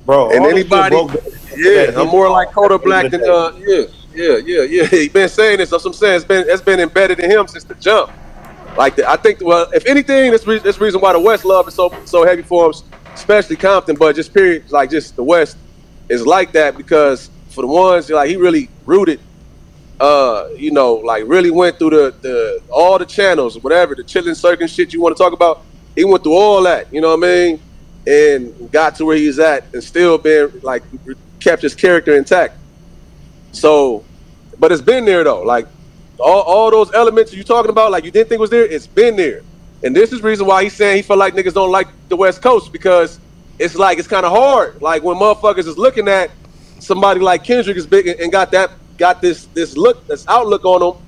Bro, and anybody, I'm more like Kodak Black than yeah. He been saying this. That's what I'm saying. It's been embedded in him since the jump. Like I think, well, if anything, this reason why the West love is so heavy for him, especially Compton, but just period, like just the West is like that because for the ones like he really rooted. You know, like really went through the all the channels, whatever, the chilling circuit shit you want to talk about. He went through all that, you know what I mean, and got to where he's at, and still been like kept his character intact. So, but it's been there though, like all those elements you talking about, like you didn't think was there, it's been there, and this is the reason why he's saying he felt like niggas don't like the West Coast because it's like it's kind of hard, like when motherfuckers is looking at somebody like Kendrick is big and got this outlook on them,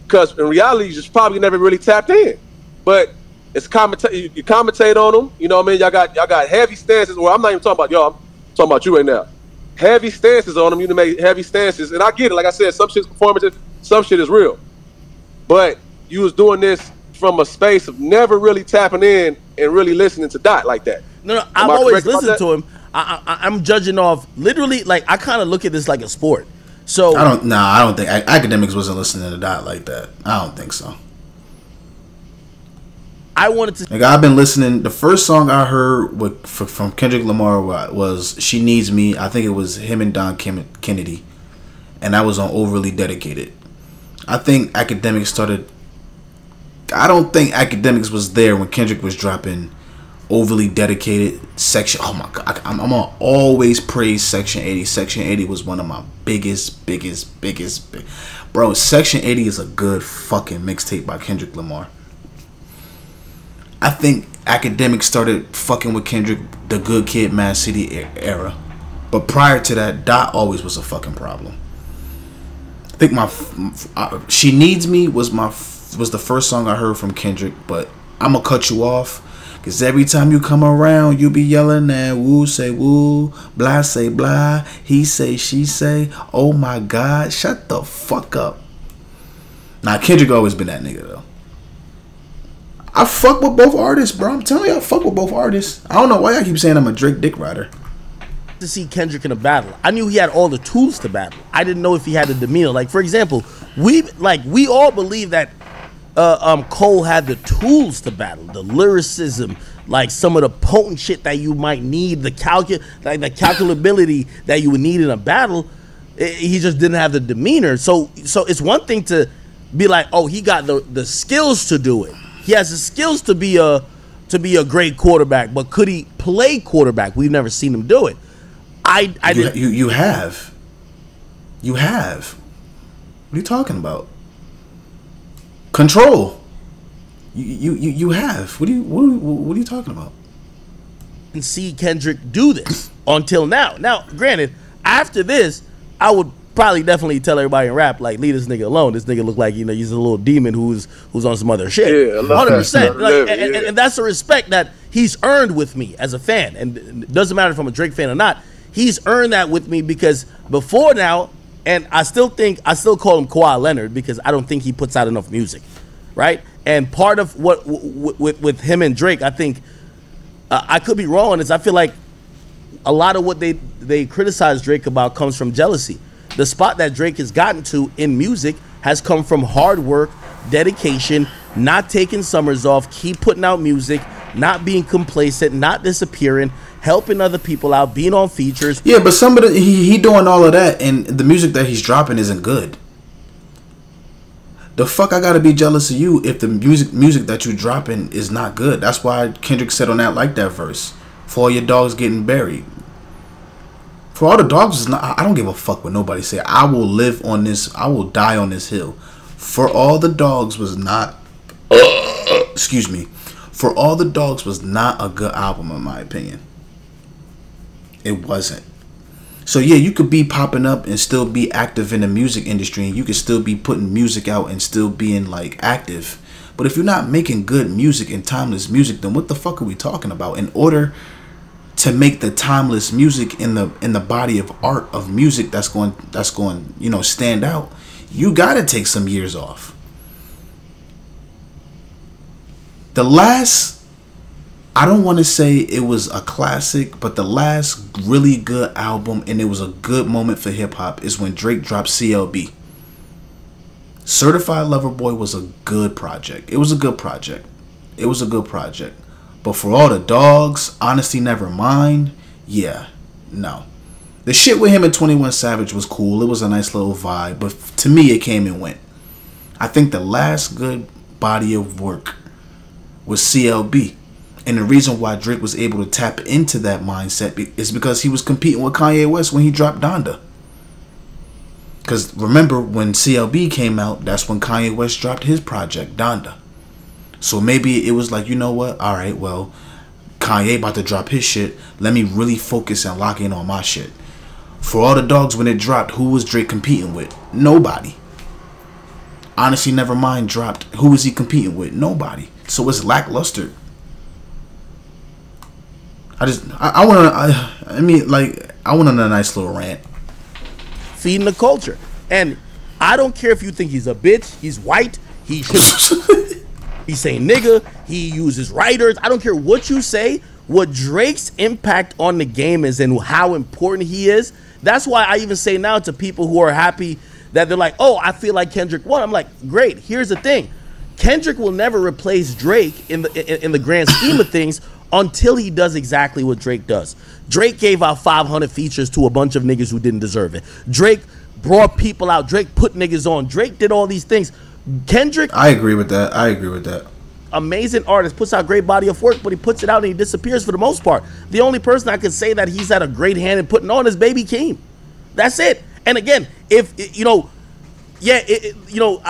because in reality you just probably never really tapped in. But it's you commentate on them, you know what I mean? Y'all got heavy stances. Well, I'm not even talking about y'all, I'm talking about you right now. Heavy stances on them, you make heavy stances, and I get it. Like I said, some shit's performative, some shit is real. But you was doing this from a space of never really tapping in and really listening to Dot like that. No, I've always listened to him. I'm judging off literally, like I kind of look at this like a sport. So I don't think Academics wasn't listening to Dot like that. I don't think so. I wanted to. Like I've been listening. The first song I heard from Kendrick Lamar was "She Needs Me." I think it was him and Don Kennedy, and that was on Overly Dedicated. I think Academics started. I don't think Academics was there when Kendrick was dropping Overly Dedicated section. Oh my god, I'm gonna always praise Section 80. Section 80 was one of my biggest. Bro, Section 80 is a good fucking mixtape by Kendrick Lamar. I think Academics started fucking with Kendrick the Good Kid, Mad City era, but prior to that, Dot always was a fucking problem. I think She Needs Me was the first song I heard from Kendrick, but I'm gonna cut you off. Cause every time you come around, you be yelling at woo say woo, blah say blah, he say she say, oh my god, shut the fuck up. Now Kendrick always been that nigga though. I fuck with both artists, bro. I'm telling you, I fuck with both artists. I don't know why I keep saying I'm a Drake dick rider. To see Kendrick in a battle, I knew he had all the tools to battle. I didn't know if he had the demeanor. Like for example, we all believe that Cole had the tools to battle, the lyricism, like some of the potent shit that you might need, the calculability that you would need in a battle. He just didn't have the demeanor. So it's one thing to be like, oh, he got the skills to do it. He has the skills to be a great quarterback, but could he play quarterback? We've never seen him do it. You have. What are you talking about? Control. You have. What are you talking about? And see Kendrick do this until now. Now, granted, after this, I would probably definitely tell everybody in rap, like, leave this nigga alone. This nigga look like, you know, he's a little demon who's on some other shit. Yeah, 100%. Like, and that's the respect that he's earned with me as a fan. And it doesn't matter if I'm a Drake fan or not. He's earned that with me because before now, and I still call him Kawhi Leonard because I don't think he puts out enough music, right? And part of what with him and Drake, I think I could be wrong on this. I feel like a lot of what they criticize Drake about comes from jealousy. The spot that Drake has gotten to in music has come from hard work, dedication, not taking summers off, keep putting out music, not being complacent, not disappearing, helping other people out, being on features. Yeah, but somebody he doing all of that, and the music that he's dropping isn't good. The fuck I gotta be jealous of you if the music that you dropping is not good. That's why Kendrick said on that Like That verse, for all your dogs getting buried. For all the dogs is not, I don't give a fuck what nobody say. I will live on this, I will die on this hill. For all the dogs was not excuse me. For all the dogs was not a good album in my opinion. It wasn't. So yeah, you could be popping up and still be active in the music industry, and you could still be putting music out and still being like active. But if you're not making good music and timeless music, then what the fuck are we talking about? In order to make the timeless music in the body of art of music that's going you know stand out, you gotta take some years off. The last, I don't want to say it was a classic, but the last really good album, and it was a good moment for hip-hop, is when Drake dropped CLB. Certified Lover Boy was a good project. It was a good project. But for all the dogs, Honesty Never Mind, yeah, no. The shit with him and 21 Savage was cool. It was a nice little vibe, but to me, it came and went. I think the last good body of work was CLB. And the reason why Drake was able to tap into that mindset is because he was competing with Kanye West when he dropped Donda. Because remember, when CLB came out, that's when Kanye West dropped his project, Donda. So maybe it was like, you know what? All right, well, Kanye about to drop his shit. Let me really focus and lock in on my shit. For all the dogs, when it dropped, who was Drake competing with? Nobody. Honestly, Nevermind dropped. Who was he competing with? Nobody. So it's lackluster. I went on a nice little rant. Feeding the culture. And I don't care if you think he's a bitch, he's white, he should he's saying nigga, he uses writers. I don't care what you say. What Drake's impact on the game is and how important he is. That's why I even say now to people who are happy that they're like, oh, I feel like Kendrick won. I'm like, great. Here's the thing. Kendrick will never replace Drake in the grand scheme of things until he does exactly what Drake does. Drake gave out 500 features to a bunch of niggas who didn't deserve it. Drake brought people out. Drake put niggas on. Drake did all these things. Kendrick, I agree with that. Amazing artist, puts out great body of work, but he puts it out and he disappears for the most part. The only person I could say that he's had a great hand in putting on is Baby Keem. That's it. And again, if you know, yeah, you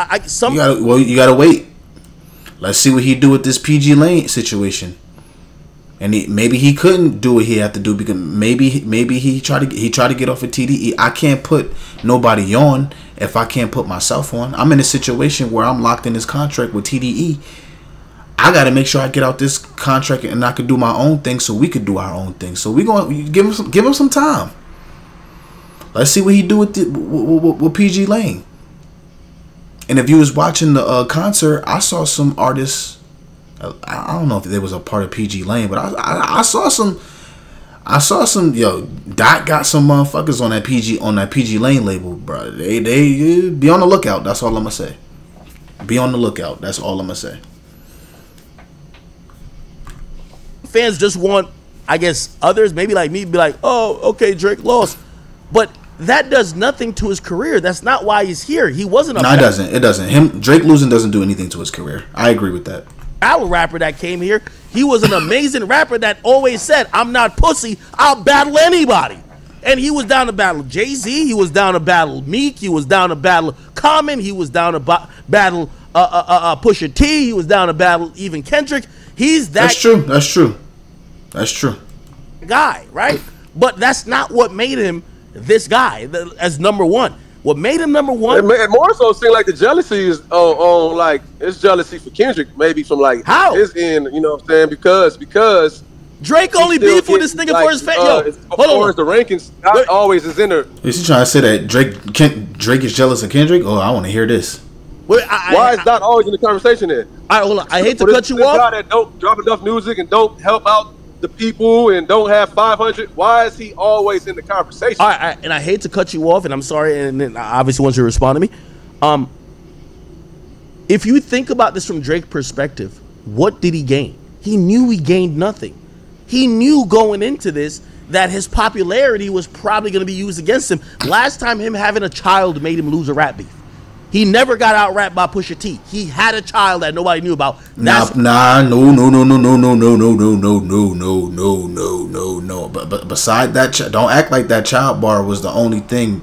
gotta wait. Let's see what he do with this PG Lane situation. And maybe he couldn't do what he had to do because maybe he tried to get off of TDE. I can't put nobody on if I can't put myself on. I'm in a situation where I'm locked in this contract with TDE. I got to make sure I get out this contract and I can do my own thing so we could do our own thing. So we going to give him some time. Let's see what he do with PG Lane. And if you was watching the concert, I saw some artists. I don't know if they was a part of PG Lane, but I saw some. Yo, Dot got some motherfuckers on that PG Lane label, bro. They be on the lookout. That's all I'm gonna say. Be on the lookout. That's all I'm gonna say. Fans just want, I guess, others maybe like me be like, oh, okay, Drake lost, but that does nothing to his career. That's not why he's here. He wasn't a No, it doesn't. It doesn't. Drake losing doesn't do anything to his career. I agree with that. Battle rapper that came here. He was an amazing rapper that always said, "I'm not pussy. I'll battle anybody." And he was down to battle Jay-Z. He was down to battle Meek. He was down to battle Common. He was down to battle Pusha T. He was down to battle even Kendrick. He's that. That's true. That's true. That's true. Guy, right? But that's not what made him this guy as number one. What made him number one? It more so seemed like the jealousy is on like it's jealousy for Kendrick, maybe from like how his end. You know what I'm saying? Because Drake only beef with this nigga like, for his fans. Yo, hold on. The rankings always is in there. Is he trying to say that Drake is jealous of Kendrick? Oh, I want to hear this. Why is that always in the conversation then? All right, hold on. I hate to cut you off. Guy that don't drop enough music and don't help out the people and don't have 500. Why is he always in the conversation? All right, and I hate to cut you off, and I'm sorry, and then I obviously want you to respond to me. If you think about this from Drake's perspective, what did he gain? He knew he gained nothing. He knew going into this that his popularity was probably going to be used against him. Last time him having a child made him lose a rap beef. He never got out-rapped by Pusha T. He had a child that nobody knew about. No. But beside that, don't act like that child bar was the only thing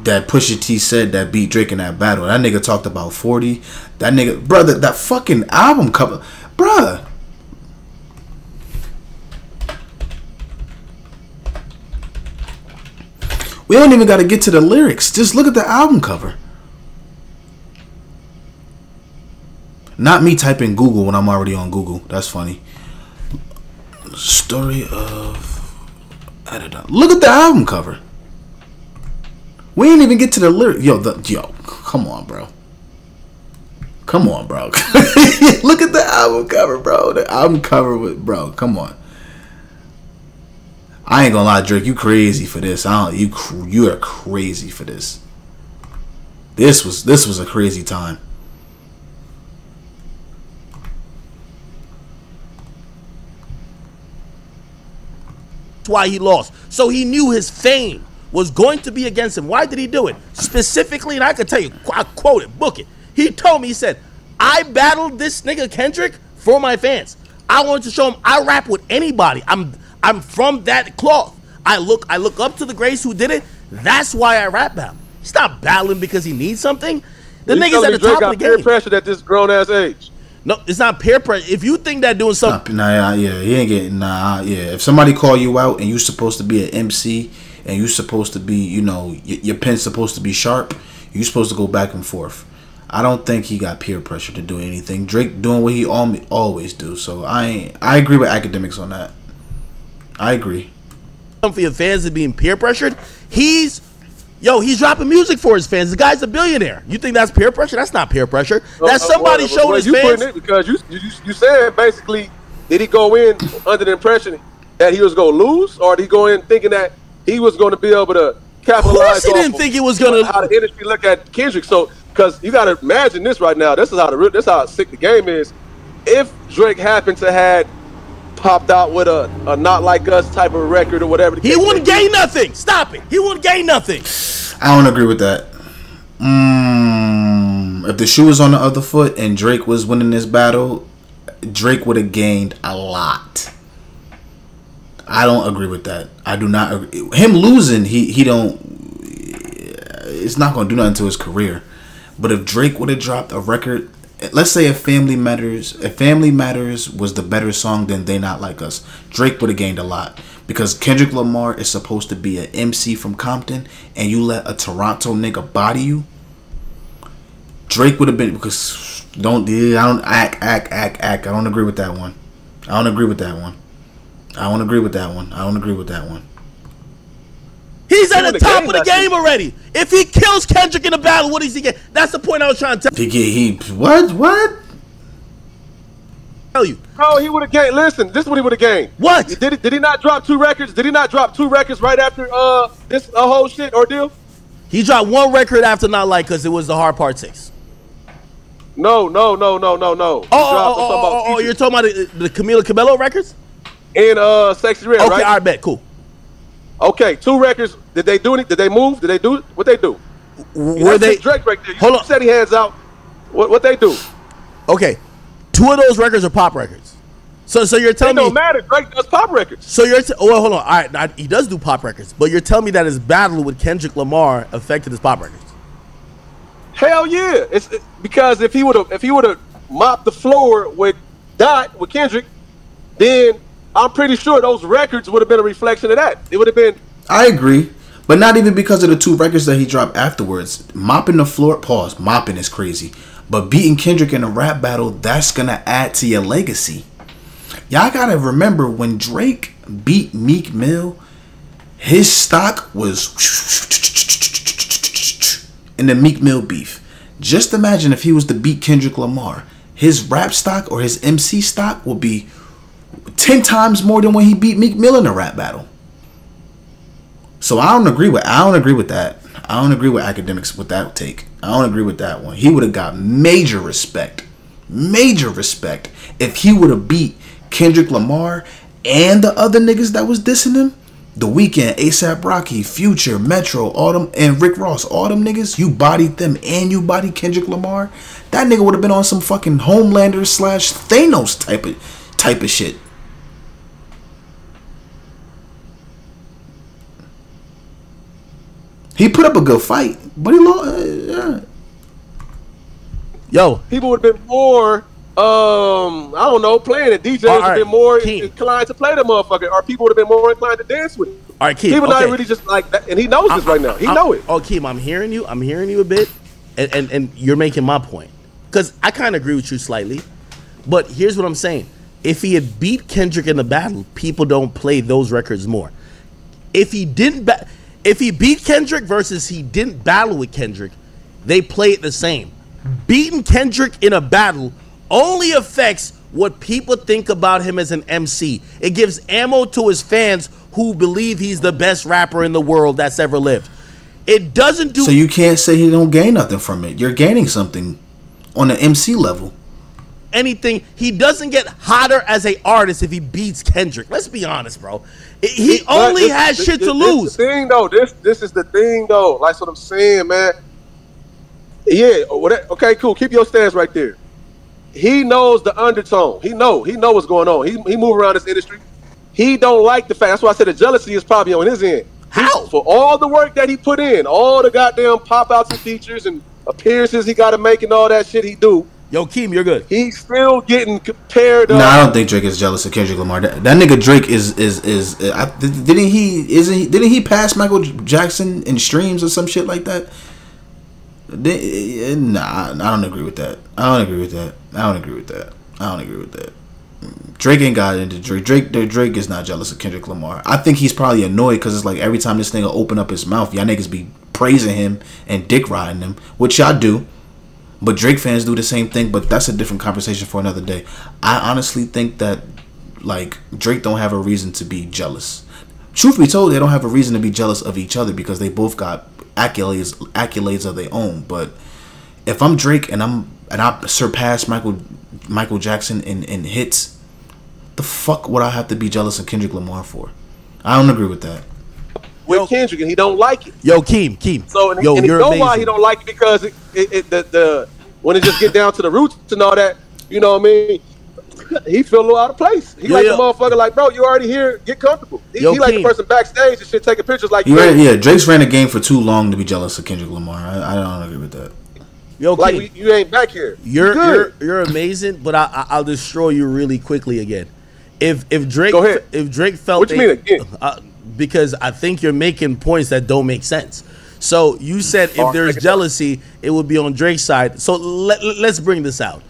that Pusha T said that beat Drake in that battle. That nigga talked about 40. That nigga, brother, that fucking album cover, bruh. We don't even got to get to the lyrics. Just look at the album cover. Not me typing Google when I'm already on Google. That's funny. Story of... Look at the album cover. We ain't even get to the lyrics. Yo, come on, bro. Come on, bro. Look at the album cover, bro. The album cover with... Bro, come on. I ain't gonna lie, Drake. You crazy for this. You are crazy for this. This was a crazy time. Why he lost. So he knew his fame was going to be against him. Why did he do it? Specifically, and I could tell you, I quote it, book it. He told me, he said, I battled this nigga Kendrick for my fans. I wanted to show him I rap with anybody. I'm from that cloth. I look up to the greats who did it. That's why I rap battle. He's not battling because he needs something. The nigga's at the top of the game. Peer pressure at this grown ass age. No, it's not peer pressure. If you think that doing something, he ain't getting If somebody call you out and you supposed to be an MC and you supposed to be, your pen's supposed to be sharp, you supposed to go back and forth. I don't think he got peer pressure to do anything. Drake doing what he always do. So I agree with academics on that. I agree. For your fans and being peer pressured, he's dropping music for his fans. The guy's a billionaire. You think that's peer pressure? That's not peer pressure. That's somebody showing his fans. Because you said basically, did he go in under the impression that he was going to lose, or did he go in thinking that he was going to be able to capitalize? Of course, he didn't think he was going to. How the industry look at Kendrick? So, because you got to imagine this right now. This is how sick the game is. If Drake happened to had popped out with a Not Like Us type of record or whatever, he wouldn't gain nothing. Stop it. He wouldn't gain nothing. I don't agree with that. If the shoe was on the other foot and Drake was winning this battle, Drake would have gained a lot. I don't agree with that. I do not agree. Him losing, he don't. It's not gonna do nothing to his career. But if Drake would have dropped a record, let's say if Family Matters was the better song than They Not Like Us, Drake would have gained a lot. Because Kendrick Lamar is supposed to be an MC from Compton, and you let a Toronto nigga body you, Drake would have been, because I don't agree with that one. I don't agree with that one. He's at the top of the game already. If he kills Kendrick in a battle, what does he get? That's the point I was trying to tell you. What? Tell you. Oh, he would have gained. Listen, this is what he would have gained. What? Did he not drop 2 records? Did he not drop 2 records right after this whole shit ordeal? He dropped 1 record after Not Like Us. It was the Hard Part 6. No. Oh, you're talking about the Camila Cabello records? And Sexy Red, okay, right? all right, bet, cool. Okay, 2 records. Did they do it? Did they move? Did they do it? What they do? Were they Drake right there? Hold on. Said he hands out. What they do? Okay, 2 of those records are pop records. So you're telling me it don't matter. Drake does pop records. So you're well, hold on. All right, now, he does do pop records, but you're telling me that his battle with Kendrick Lamar affected his pop records? Hell yeah! It's because if he would have mopped the floor with Kendrick, then I'm pretty sure those records would have been a reflection of that. It would have been. I agree, but not even because of the 2 records that he dropped afterwards. Mopping the floor. Pause. Mopping is crazy, but beating Kendrick in a rap battle, that's gonna add to your legacy. Y'all gotta remember when Drake beat Meek Mill, his stock was in the Meek Mill beef. Just imagine if he was to beat Kendrick Lamar, his rap stock or his MC stock will be 10 times more than when he beat Meek Mill in a rap battle. So I don't agree with that. I don't agree with AKADEMIKS with that take. I don't agree with that one. He would have got major respect if he would have beat Kendrick Lamar and the other niggas that was dissing him. The Weeknd, ASAP Rocky, Future, Metro, all them, and Rick Ross, all them niggas, you bodied them and you bodied Kendrick Lamar. That nigga would have been on some fucking Homelander / Thanos type of shit. He put up a good fight, but he lost. Yo, people would have been more. I don't know, playing it. DJs would have been more inclined to play the motherfucker, or people would have been more inclined to dance with it. All right, Keem. People not really just like that, and he knows this right now. He know it. Oh, Keem, I'm hearing you a bit, and you're making my point, because I kind of agree with you slightly, but here's what I'm saying: if he had beat Kendrick in the battle, people don't play those records more. If he beat Kendrick versus he didn't battle with Kendrick, they play it the same. Beating Kendrick in a battle only affects what people think about him as an MC. It gives ammo to his fans who believe he's the best rapper in the world that's ever lived. It doesn't do. So you can't say he don't gain nothing from it. You're gaining something on the MC level. Anything. He doesn't get hotter as an artist if he beats Kendrick. Let's be honest, bro. He only has shit to lose. This thing though. This is the thing though. Like what I'm saying, man. Yeah. Okay. Cool. Keep your stance right there. He knows the undertone. He know what's going on. He move around this industry. He don't like the fact. That's why I said the jealousy is probably on his end. How? For all the work that he put in, all the goddamn pop outs and features and appearances he got to make and all that shit he do. Yo, Keem, you're good. He's still getting compared. No, I don't think Drake is jealous of Kendrick Lamar. That nigga Drake didn't he pass Michael Jackson in streams or some shit like that? Nah, I don't agree with that. I don't agree with that. Drake ain't got into Drake. Drake is not jealous of Kendrick Lamar. I think he's probably annoyed because it's like every time this nigga open up his mouth, y'all niggas be praising him and dick riding him, which y'all do. But Drake fans do the same thing, but that's a different conversation for another day. I honestly think that like Drake don't have a reason to be jealous. Truth be told, they don't have a reason to be jealous of each other because they both got accolades of their own. But if I'm Drake and I surpass Michael Jackson in hits, the fuck would I have to be jealous of Kendrick Lamar for? I don't agree with that. With Kendrick, and he don't like it. Yo, Keem. So and you know why he don't like it, because when it just get down to the roots and all that, you know what I mean? He feel a little out of place. He like the motherfucker, like, bro, you already here, get comfortable. He like the person backstage and shit taking pictures like Drake's ran the game for too long to be jealous of Kendrick Lamar. I don't agree with that. Yo, like you ain't back here. You're amazing, but I'll destroy you really quickly again. If Drake felt what you mean again? Because I think you're making points that don't make sense. So you said if there's jealousy, it would be on Drake's side. So let's bring this out.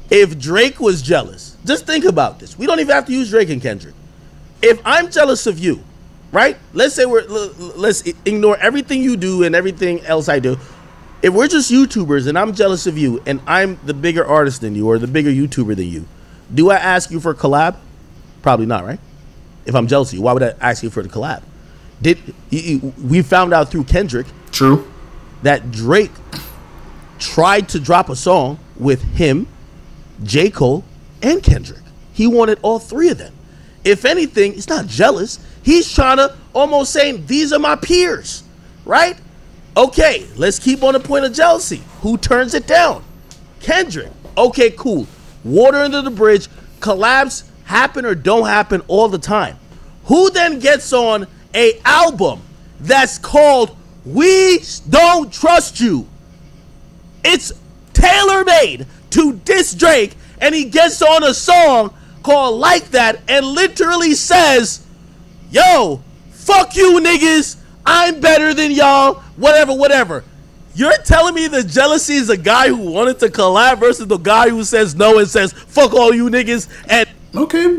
If Drake was jealous, just think about this. We don't even have to use Drake and Kendrick. If I'm jealous of you, right? Let's say let's ignore everything you do and everything else I do. If we're just YouTubers and I'm jealous of you and I'm the bigger artist than you or the bigger YouTuber than you, do I ask you for a collab? Probably not, right? If I'm jealous of you, why would I ask you for the collab? We found out through Kendrick, true, that Drake tried to drop a song with him, J. Cole, and Kendrick. He wanted all three of them. If anything, he's not jealous. He's trying to almost saying, these are my peers, right? Okay, let's keep on the point of jealousy. Who turns it down? Kendrick. Okay, cool. Water under the bridge. Collabs happen or don't happen all the time. Who then gets on a album that's called We Don't Trust You? It's tailor-made to diss Drake, and he gets on a song called Like That and literally says, yo, fuck you niggas, I'm better than y'all, whatever, whatever. You're telling me the jealousy is a guy who wanted to collab versus the guy who says no and says, fuck all you niggas, and... Okay,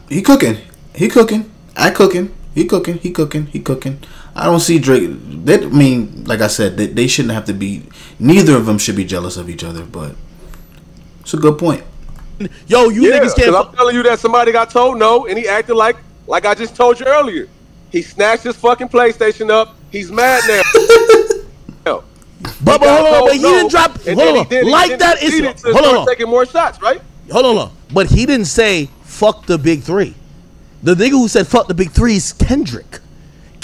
he cooking. He cooking. I cooking. He cooking. He cooking. He cooking. I don't see Drake. I mean, like I said, they shouldn't have to be. Neither of them should be jealous of each other. But it's a good point. Yo, you niggas can't. I'm telling you that somebody got told no, and he acted like I just told you earlier. He snatched his fucking PlayStation up. He's mad now. But hold on, but he didn't drop. Hold on, like that is. Hold on, taking more shots, right? Hold on, but he didn't say fuck the big three. The nigga who said fuck the big three is Kendrick.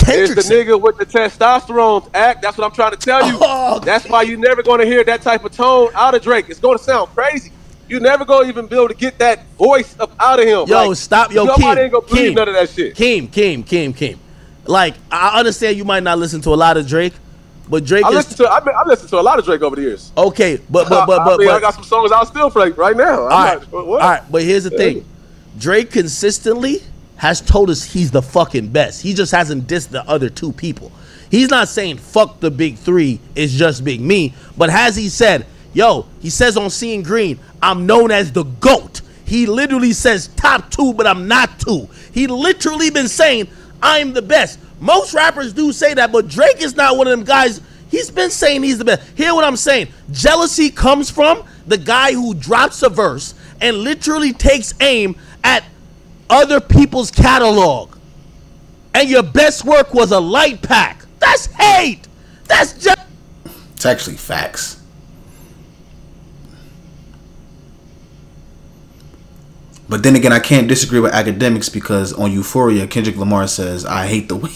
It's the nigga with the testosterone act. That's what I'm trying to tell you. Oh, that's why you're never going to hear that type of tone out of Drake. It's going to sound crazy. You're never going to even be able to get that voice up out of him. Yo, like, stop. Yo, nobody ain't going to believe none of that shit. KEEM. Like, I understand you might not listen to a lot of Drake, but Drake I listen to a lot of Drake over the years. Okay, but I got some songs I'll still play right now. All right, but here's the thing. Drake consistently has told us he's the fucking best. He just hasn't dissed the other two people. He's not saying fuck the big three, it's just Big Me. But has he said, yo, he says on Seeing Green, I'm known as the GOAT. He literally says top two, but I'm not two. He literally been saying, I'm the best. Most rappers do say that, but Drake is not one of them guys. He's been saying he's the best. Hear what I'm saying. Jealousy comes from the guy who drops a verse and literally takes aim at other people's catalog, and your best work was a light pack. That's hate. That's just. It's actually facts. But then again, I can't disagree with Academics because on Euphoria, Kendrick Lamar says, I hate the way.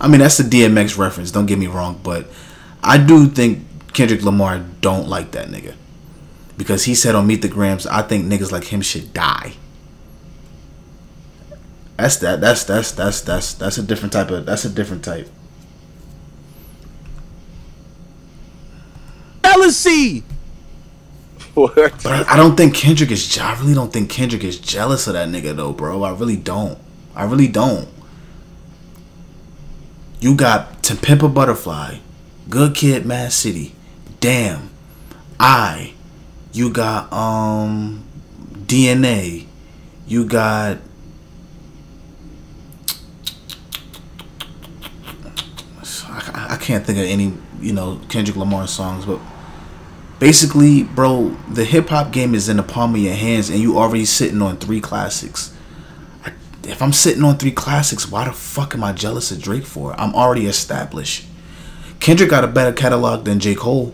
I mean, that's the DMX reference. Don't get me wrong, but I do think Kendrick Lamar don't like that nigga because he said on Meet the Grams, I think niggas like him should die. That's a different type of. That's a different type. Jealousy. What? But I don't think Kendrick is. I really don't think Kendrick is jealous of that nigga though, bro. I really don't. I really don't. You got To Pimp a Butterfly, Good Kid, Mad City, Damn, You got DNA. You got. I can't think of any, Kendrick Lamar songs, but basically, bro, the hip hop game is in the palm of your hands, and you already sitting on 3 classics. If I'm sitting on 3 classics, why the fuck am I jealous of Drake for? I'm already established. Kendrick got a better catalog than J. Cole.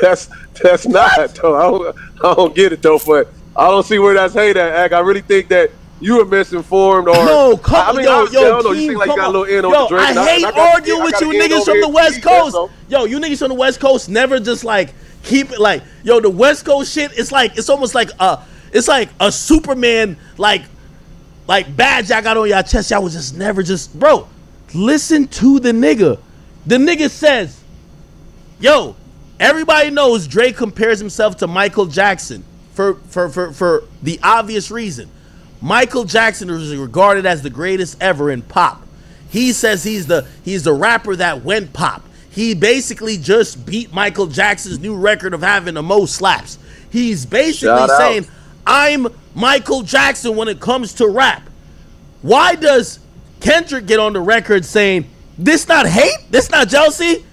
That's not though. I don't get it though, but I don't see where that's hate at. I really think that you were misinformed, or no, come I yo, you seem like you got a little in on the Drake. I hate arguing with you niggas from the West Coast. Yo, you niggas from the West Coast never just like keep it like, yo, the West Coast shit. It's almost like a Superman like badge I got on y'all chest. Y'all was just never just, bro. Listen to the nigga. The nigga says, yo, everybody knows Drake compares himself to Michael Jackson for the obvious reason. Michael Jackson is regarded as the greatest ever in pop. He says he's the rapper that went pop. He basically just beat Michael Jackson's new record of having the most slaps. He's basically saying, I'm Michael Jackson when it comes to rap. Why does Kendrick get on the record saying, this not hate? This not jealousy?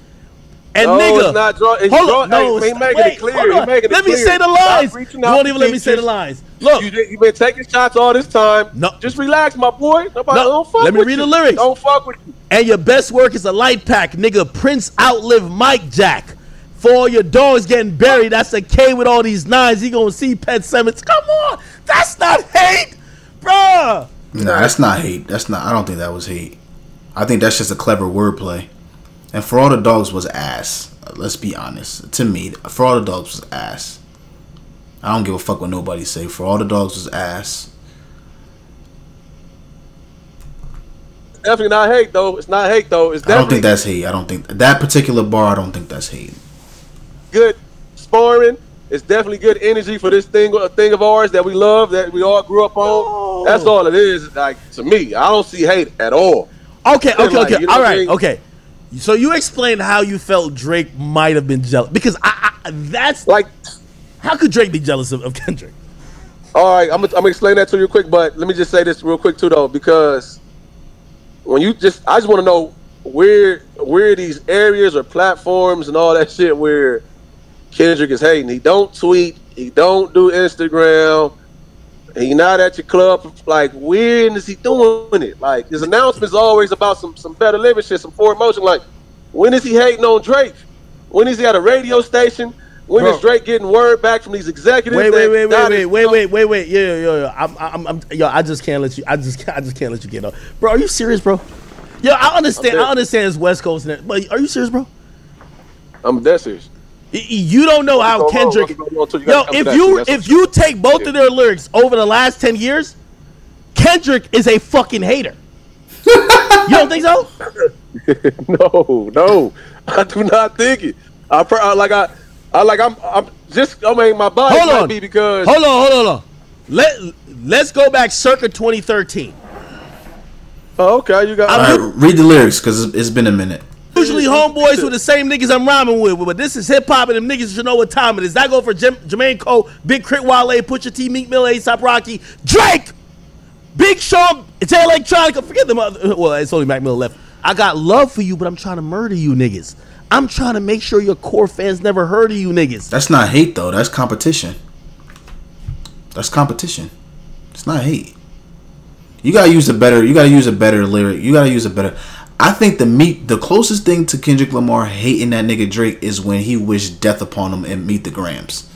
And no, nigga, it's not hold on, he making it clear. Let me say the lines. You won't even let me say the lines. Look, you've been taking shots all this time. No, just relax, my boy. Nobody don't fuck with you. Let me read the lyrics. Don't fuck with you. And your best work is a light pack, nigga. Prince outlived Mike Jack. For all your dogs getting buried, that's a K with all these 9s. He gonna see Pet Sematary. Come on, That's not hate, bruh. Nah, that's not hate. That's not. I don't think that was hate. I think that's just a clever wordplay. And For All the Dogs was ass. Let's be honest. To me, For All the Dogs was ass. I don't give a fuck what nobody say. For All the Dogs was ass. Definitely not hate though. It's not hate though. It's I don't think that's hate. I don't think that particular bar. I don't think that's hate. Good sparring. It's definitely good energy for this thing of ours that we love, that we all grew up on. Oh. That's all it is. Like, to me, I don't see hate at all. Okay. You know all right. I mean? Okay. So you explained how you felt Drake might have been jealous, because that's like, how could Drake be jealous of Kendrick? All right, I'm gonna explain that to you quick, but let me just say this real quick too, though, because when I just want to know where these areas or platforms and all that shit where Kendrick is hating. He don't tweet, he don't do Instagram, he not at your club. Like, when is he doing it? Like, his announcements always about some better living shit, some forward motion. Like, when is he hating on Drake? When is he at a radio station? When is Drake getting word back from these executives? Wait. Yo, I just can't let you. I just can't let you get on, bro. Are you serious, bro? Yo, I understand. I understand it's West Coast, but are you serious, bro? I'm dead serious. You don't know how Kendrick. Yo, if you take both of their lyrics over the last 10 years, Kendrick is a fucking hater. You don't think so? No, I do not think it. I'm my body might be because. Hold on. Let's go back circa 2013. Oh, okay, you got. All right, read the lyrics because it's been a minute. Usually homeboys with the same niggas I'm rhyming with, but this is hip hop and them niggas should know what time it is. That go for Jermaine Cole, Big Crit Wale, Pusha T, Meek Mill, A$AP Rocky, Drake, Big Sean, it's Electronica. Forget them other. Well, it's only Mac Mill left. I got love for you, but I'm trying to murder you niggas. I'm trying to make sure your core fans never heard of you niggas. That's not hate though. That's competition. That's competition. It's not hate. You gotta use a better. You gotta use a better lyric. You gotta use a better. I think the closest thing to Kendrick Lamar hating that nigga Drake is when he wished death upon him and Meet the Grams.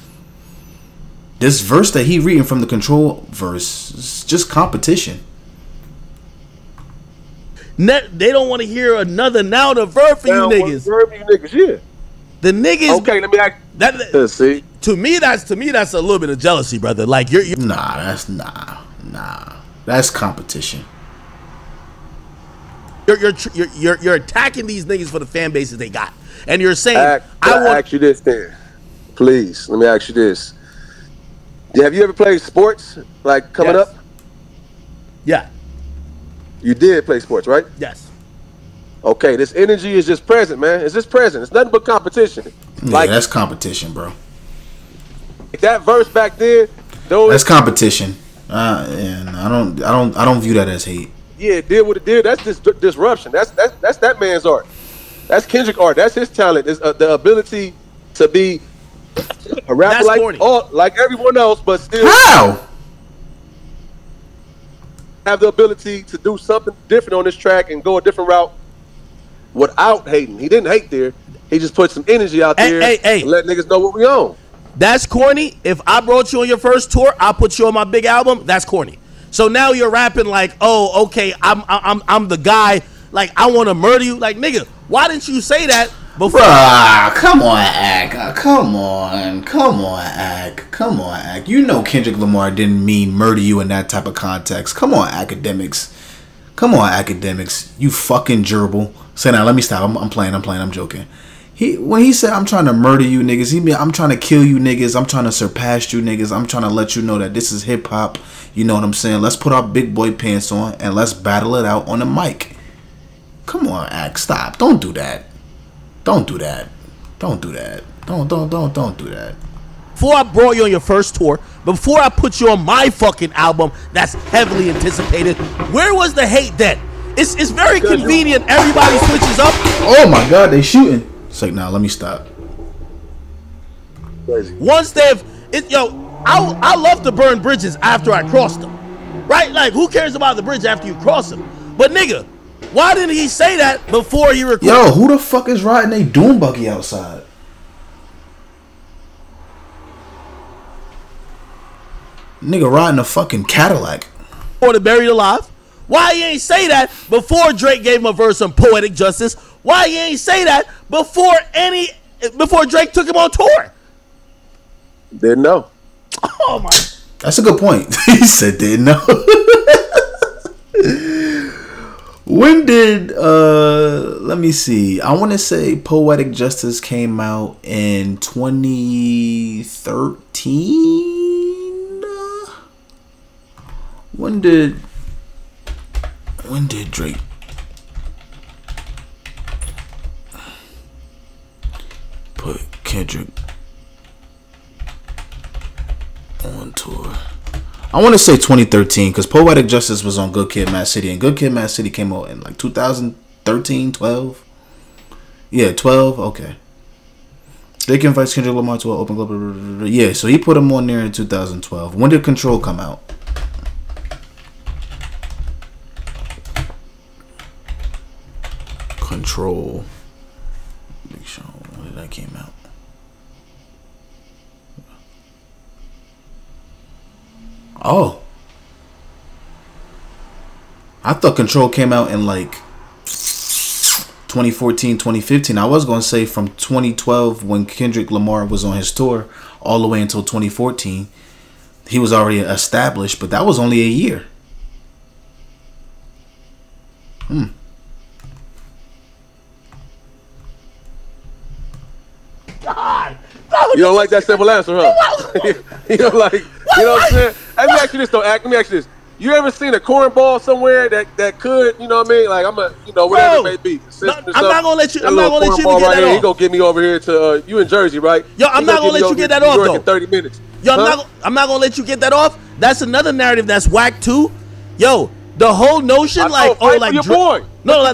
This verse that he reading from the Control verse is just competition. They don't want to hear another now the verb for you niggas. Yeah. The niggas. Okay, let me ask. Let's see. To me, that's a little bit of jealousy, brother. Like you're nah. That's competition. You're attacking these niggas for the fan bases they got, and you're saying I want to ask you this then, please. Let me ask you this: have you ever played sports like coming up? Yeah. You did play sports, right? Yes. Okay, this energy is just present, man. It's just present. It's nothing but competition. Yeah, like, that's competition, bro. That verse back then, that's competition. And I don't view that as hate. Yeah, it did what it did. That's just disruption. That's that man's art. That's Kendrick art. That's his talent. Is the ability to be a rapper like everyone else, but still have the ability to do something different on this track and go a different route without hating. He didn't hate there. He just put some energy out there and let niggas know what we own. That's corny. If I brought you on your first tour, I put you on my big album. That's corny. So now you're rapping like, oh, okay, I'm the guy. Like, I want to murder you. Like, nigga, why didn't you say that before? Bruh, come on, Ak. Come on, Ak. You know Kendrick Lamar didn't mean murder you in that type of context. Come on, Academics. You fucking gerbil. Say now, let me stop. I'm playing. I'm joking. When he said I'm trying to murder you niggas, he mean I'm trying to kill you niggas. I'm trying to surpass you niggas. I'm trying to let you know that this is hip hop. You know what I'm saying? Let's put our big boy pants on and let's battle it out on the mic. Come on, Ak, stop. Don't do that. Don't do that. Don't do that. Don't do that. Before I brought you on your first tour, before I put you on my fucking album that's heavily anticipated, where was the hate then? It's very convenient. Everybody switches up. Oh my God, they shooting. It's like, nah, let me stop. Crazy. Once I love to burn bridges after I cross them. Right? Like, who cares about the bridge after you cross them? But nigga, why didn't he say that before he recorded? Yo, who the fuck is riding a doom buggy outside? Nigga riding a fucking Cadillac. Or the Buried Alive. Why he ain't say that before Drake gave him a verse on Poetic Justice? Why he ain't say that before Drake took him on tour? Didn't know. Oh my. That's a good point. He said didn't know. When did let me see. I want to say Poetic Justice came out in 2013. When did Drake put Kendrick on tour? I want to say 2013 because Poetic Justice was on Good Kid, Mad City, and Good Kid, Mad City came out in like 2013, 12. Yeah, 12. Okay. Drake invites Kendrick Lamar to an open club. Yeah, so he put him on there in 2012. When did Control come out? Control. Big Sean. When did that came out? Oh. I thought Control came out in like 2014, 2015. I was going to say from 2012 when Kendrick Lamar was on his tour all the way until 2014. He was already established, but that was only a year. God. You don't like that simple answer, huh? You don't like, you know what I'm saying? Let me ask you this, though, Act. Let me ask you this. You ever seen a cornball somewhere that could, you know what I mean? Like, whatever it may be. I'm not gonna let you. I'm not gonna let you get that off. He gonna get me over here to you in Jersey, right? Yo, I'm not gonna let you get that off though. In 30 minutes. Yo, I'm not gonna let you get that off. That's another narrative that's whack too. Yo, the whole notion like your boy. No.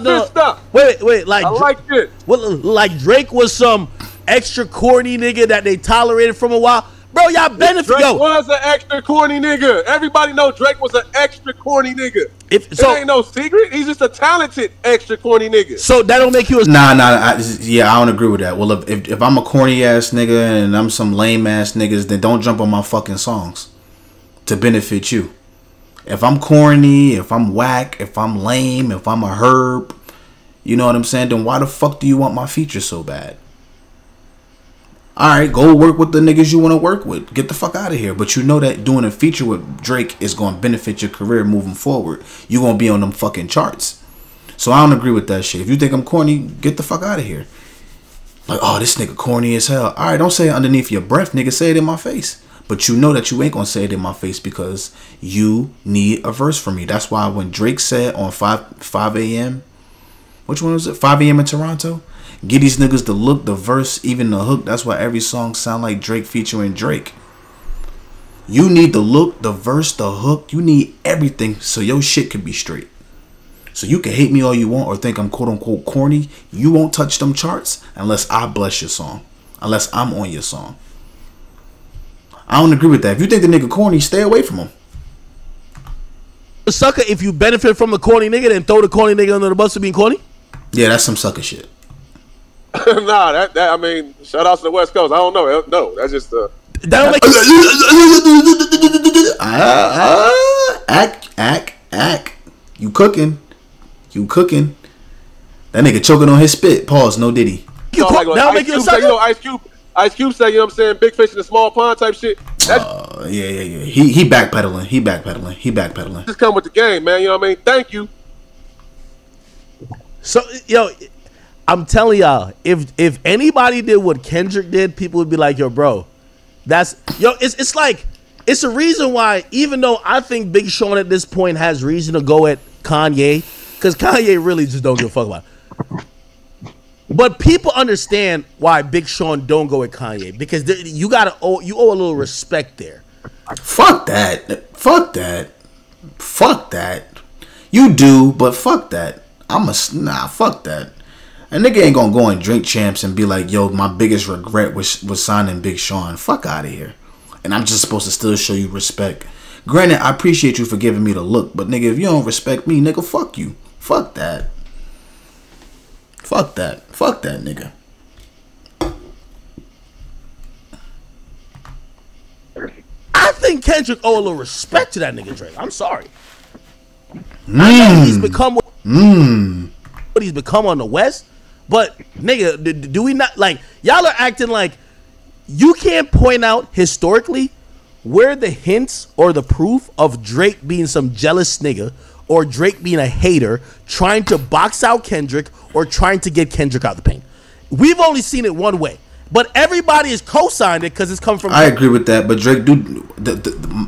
Wait. Like I like it. Like Drake was some extra corny nigga that they tolerated from a while. Bro, y'all benefit. Drake was an extra corny nigga. Everybody know Drake was an extra corny nigga. It ain't no secret. He's just a talented extra corny nigga. So that don't make you a I don't agree with that. Well, if I'm a corny ass nigga and I'm some lame ass niggas, then don't jump on my fucking songs to benefit you. If I'm corny, if I'm whack, if I'm lame, if I'm a herb, you know what I'm saying? Then why the fuck do you want my feature so bad? Alright, go work with the niggas you want to work with. Get the fuck out of here. But you know that doing a feature with Drake is going to benefit your career moving forward. You're going to be on them fucking charts. So I don't agree with that shit. If you think I'm corny, get the fuck out of here. Like, oh, this nigga corny as hell. Alright, don't say it underneath your breath, nigga. Say it in my face. But you know that you ain't going to say it in my face because you need a verse from me. That's why when Drake said on 5 a.m., which one was it? 5 a.m. in Toronto? Get these niggas the look, the verse, even the hook. That's why every song sound like Drake featuring Drake. You need the look, the verse, the hook. You need everything so your shit can be straight. So you can hate me all you want or think I'm quote unquote corny. You won't touch them charts unless I bless your song. Unless I'm on your song. I don't agree with that. If you think the nigga corny, stay away from him. A sucker if you benefit from the corny nigga, then throw the corny nigga under the bus for being corny? Yeah, that's some sucker shit. Nah, that I mean, shout out to the West Coast. I don't know. No, that's just that don't make act. You cooking. That nigga choking on his spit. Pause, no Diddy. That'll make you a sucker. You know, Ice Cube say, you know what I'm saying, big fish in a small pond type shit. Yeah. He backpedaling. Just come with the game, man. You know what I mean? Thank you. So, yo, I'm telling y'all, if anybody did what Kendrick did, people would be like, yo, bro, it's like, it's a reason why, even though I think Big Sean at this point has reason to go at Kanye, because Kanye really just don't give a fuck about it. But people understand why Big Sean don't go at Kanye, because you owe a little respect there. Fuck that. You do, but fuck that. Fuck that. A nigga ain't gonna go and drink champs and be like, yo, my biggest regret was signing Big Sean. Fuck out of here. And I'm just supposed to still show you respect. Granted, I appreciate you for giving me the look, but nigga, if you don't respect me, nigga, fuck you. Fuck that. Fuck that, nigga. I think Kendrick owe a little respect to that nigga Drake. I'm sorry. I know he's become what he's become on the West, but nigga, do we not like y'all are acting like you can't point out historically where the hints or the proof of Drake being some jealous nigga or Drake being a hater trying to box out Kendrick or trying to get Kendrick out the paint. We've only seen it one way, but everybody has co-signed it because it's come from. I agree with that, but Drake,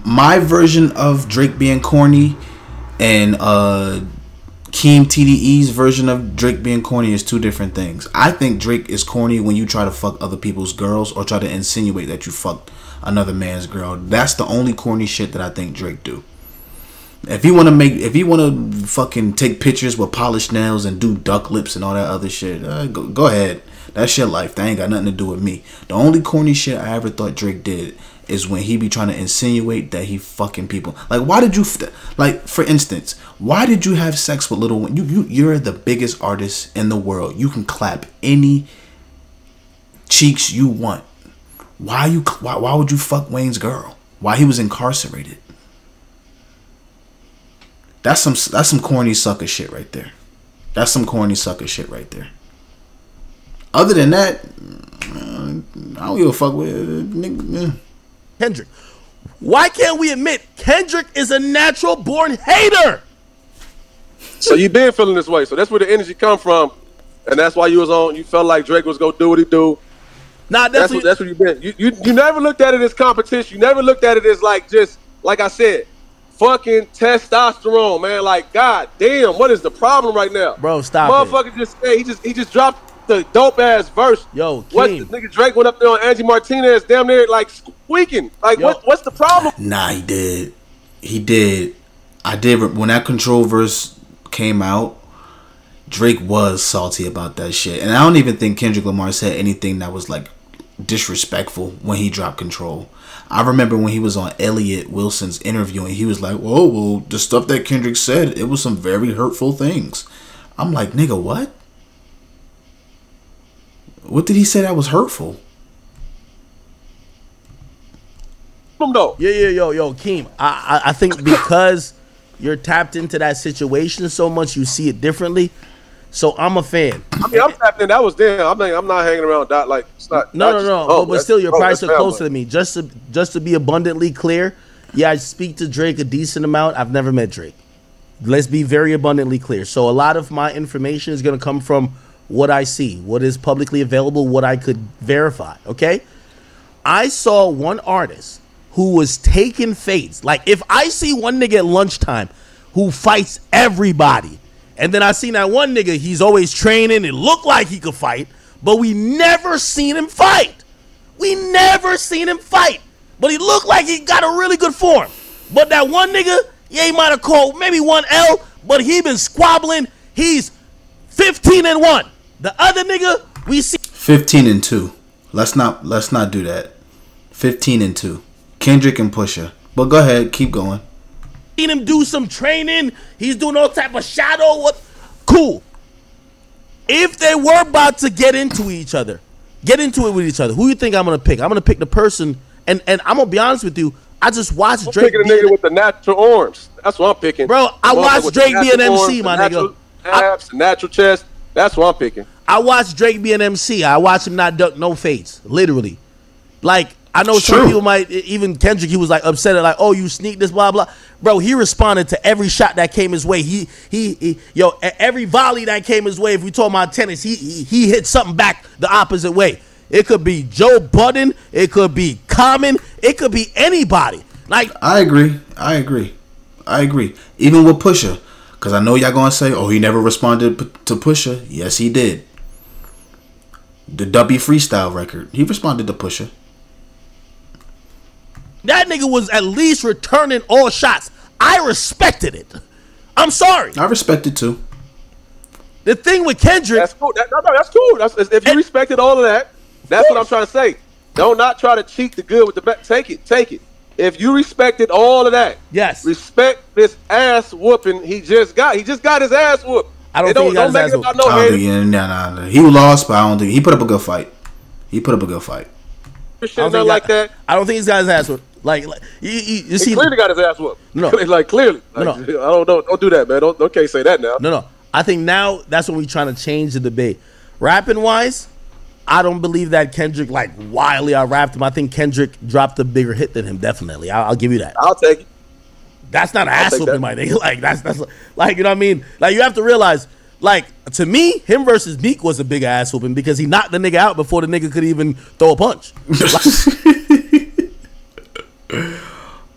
my version of Drake being corny and KEEM TDE's version of Drake being corny is two different things. I think Drake is corny when you try to fuck other people's girls or try to insinuate that you fucked another man's girl. That's the only corny shit that I think Drake do. If you want to fucking take pictures with polished nails and do duck lips and all that other shit, go ahead. That's your life. That ain't got nothing to do with me. The only corny shit I ever thought Drake did is when he be trying to insinuate that he fucking people. Like, why did you, like, for instance, why did you have sex with Lil Wayne? You're the biggest artist in the world. You can clap any cheeks you want. Why would you fuck Wayne's girl? Why he was incarcerated? That's some corny sucker shit right there. That's some corny sucker shit right there. Other than that, I don't give a fuck with nigga. Kendrick. Why can't we admit Kendrick is a natural born hater? So you been feeling this way. So that's where the energy come from, and that's why you was on. You felt like Drake was gonna do what he do. Nah, that's what you been. You never looked at it as competition. You never looked at it as like just like I said, fucking testosterone, man. Like, god damn, what is the problem right now, bro? Stop. Motherfucker just said he just dropped the dope ass verse. Yo, what the nigga Drake went up there on Angie Martinez, damn near like squeaking. Like, what's the problem? Nah, he did. I did when that Control verse came out. Drake was salty about that shit, and I don't even think Kendrick Lamar said anything that was like disrespectful when he dropped Control. I remember when he was on Elliot Wilson's interview and he was like, "Whoa, well, the stuff that Kendrick said, it was some very hurtful things." I'm like, nigga, what? What did he say that was hurtful? Yo, KEEM. I think because you're tapped into that situation so much, you see it differently. So I'm a fan. I mean, I'm tapped in. That was there. I'm not hanging around. Like, it's not. No. But still, you're probably so closer to me. Just to be abundantly clear, yeah, I speak to Drake a decent amount. I've never met Drake. Let's be very abundantly clear. So a lot of my information is going to come from what I see, what is publicly available, what I could verify. Okay, I saw one artist who was taking fades. Like, if I see one nigga at lunchtime who fights everybody, and then I seen that one nigga, he's always training, it looked like he could fight, but we never seen him fight. We never seen him fight, but he looked like he got a really good form. But that one nigga, yeah, he might have called maybe one L, but he been squabbling. He's 15-1. The other nigga, we see 15-2. Let's not do that. 15-2. Kendrick and Pusha. But go ahead, keep going. Seen him do some training. He's doing all type of shadow. What? Cool. If they were about to get into it with each other, who you think I'm gonna pick? I'm gonna pick the person, and I'm gonna be honest with you. I just watched Drake. Picking a nigga with the natural arms. That's what I'm picking. Bro, I watched Drake be an MC, my nigga. Abs, natural chest. That's what I'm picking. I watched Drake be an MC. I watched him not duck no fades, literally. Like, I know some people might, even Kendrick, he was like upset at like, oh, you sneak this, blah, blah. Bro, he responded to every shot that came his way. Yo, every volley that came his way, if we talk about tennis, he hit something back the opposite way. It could be Joe Budden. It could be Common. It could be anybody. Like, I agree. Even with Pusha. Because I know y'all going to say, oh, he never responded to Pusha. Yes, he did. The W Freestyle record. He responded to Pusha. That nigga was at least returning all shots. I respected it. I'm sorry. I respect it too. The thing with Kendrick. That's cool. That's cool. If you respected all of that, that's what I'm trying to say. Don't not try to cheat the good with the bad. Take it. If you respected all of that, yes, respect this ass whooping he just got. He just got his ass whooped. I don't think he got his ass whooped. No. He lost, but I don't think he put up a good fight. I don't think he's got his ass whooped. Like you see, he clearly got his ass whooped. No, like clearly. Like, no. I don't do that, man. Don't can't say that now. No. I think now that's when we trying to change the debate. Rapping wise, I don't believe that Kendrick like wildly out-rapped him. I think Kendrick dropped a bigger hit than him. Definitely, I'll give you that. I'll take it. That's not an ass whooping, my nigga. Like that's like, you know what I mean. Like you have to realize, like to me, him versus Meek was a big ass whooping because he knocked the nigga out before the nigga could even throw a punch.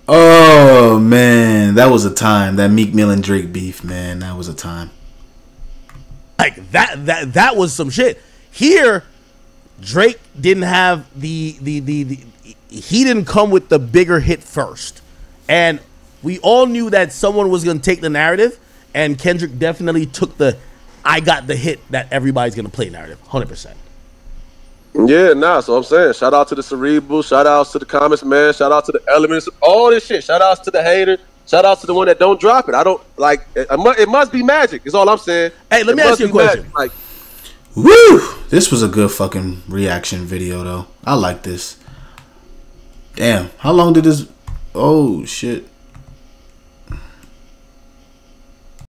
Oh man, that was a time. That Meek Mill and Drake beef, man, that was a time. Like that was some shit. Here, Drake didn't have the he didn't come with the bigger hit first, and we all knew that someone was gonna take the narrative, and Kendrick definitely took the I got the hit that everybody's gonna play narrative, 100%. Yeah, nah, so I'm saying, shout out to the Cerebral, shout outs to the comments, man, shout out to the Elements, all this shit, shout outs to the hater, shout outs to the one that don't drop it. I don't, like, it must be magic, is all I'm saying. Hey, let me ask you a question. Magic. Like, woo! This was a good fucking reaction video, though. I like this. Damn, how long did this, oh, shit.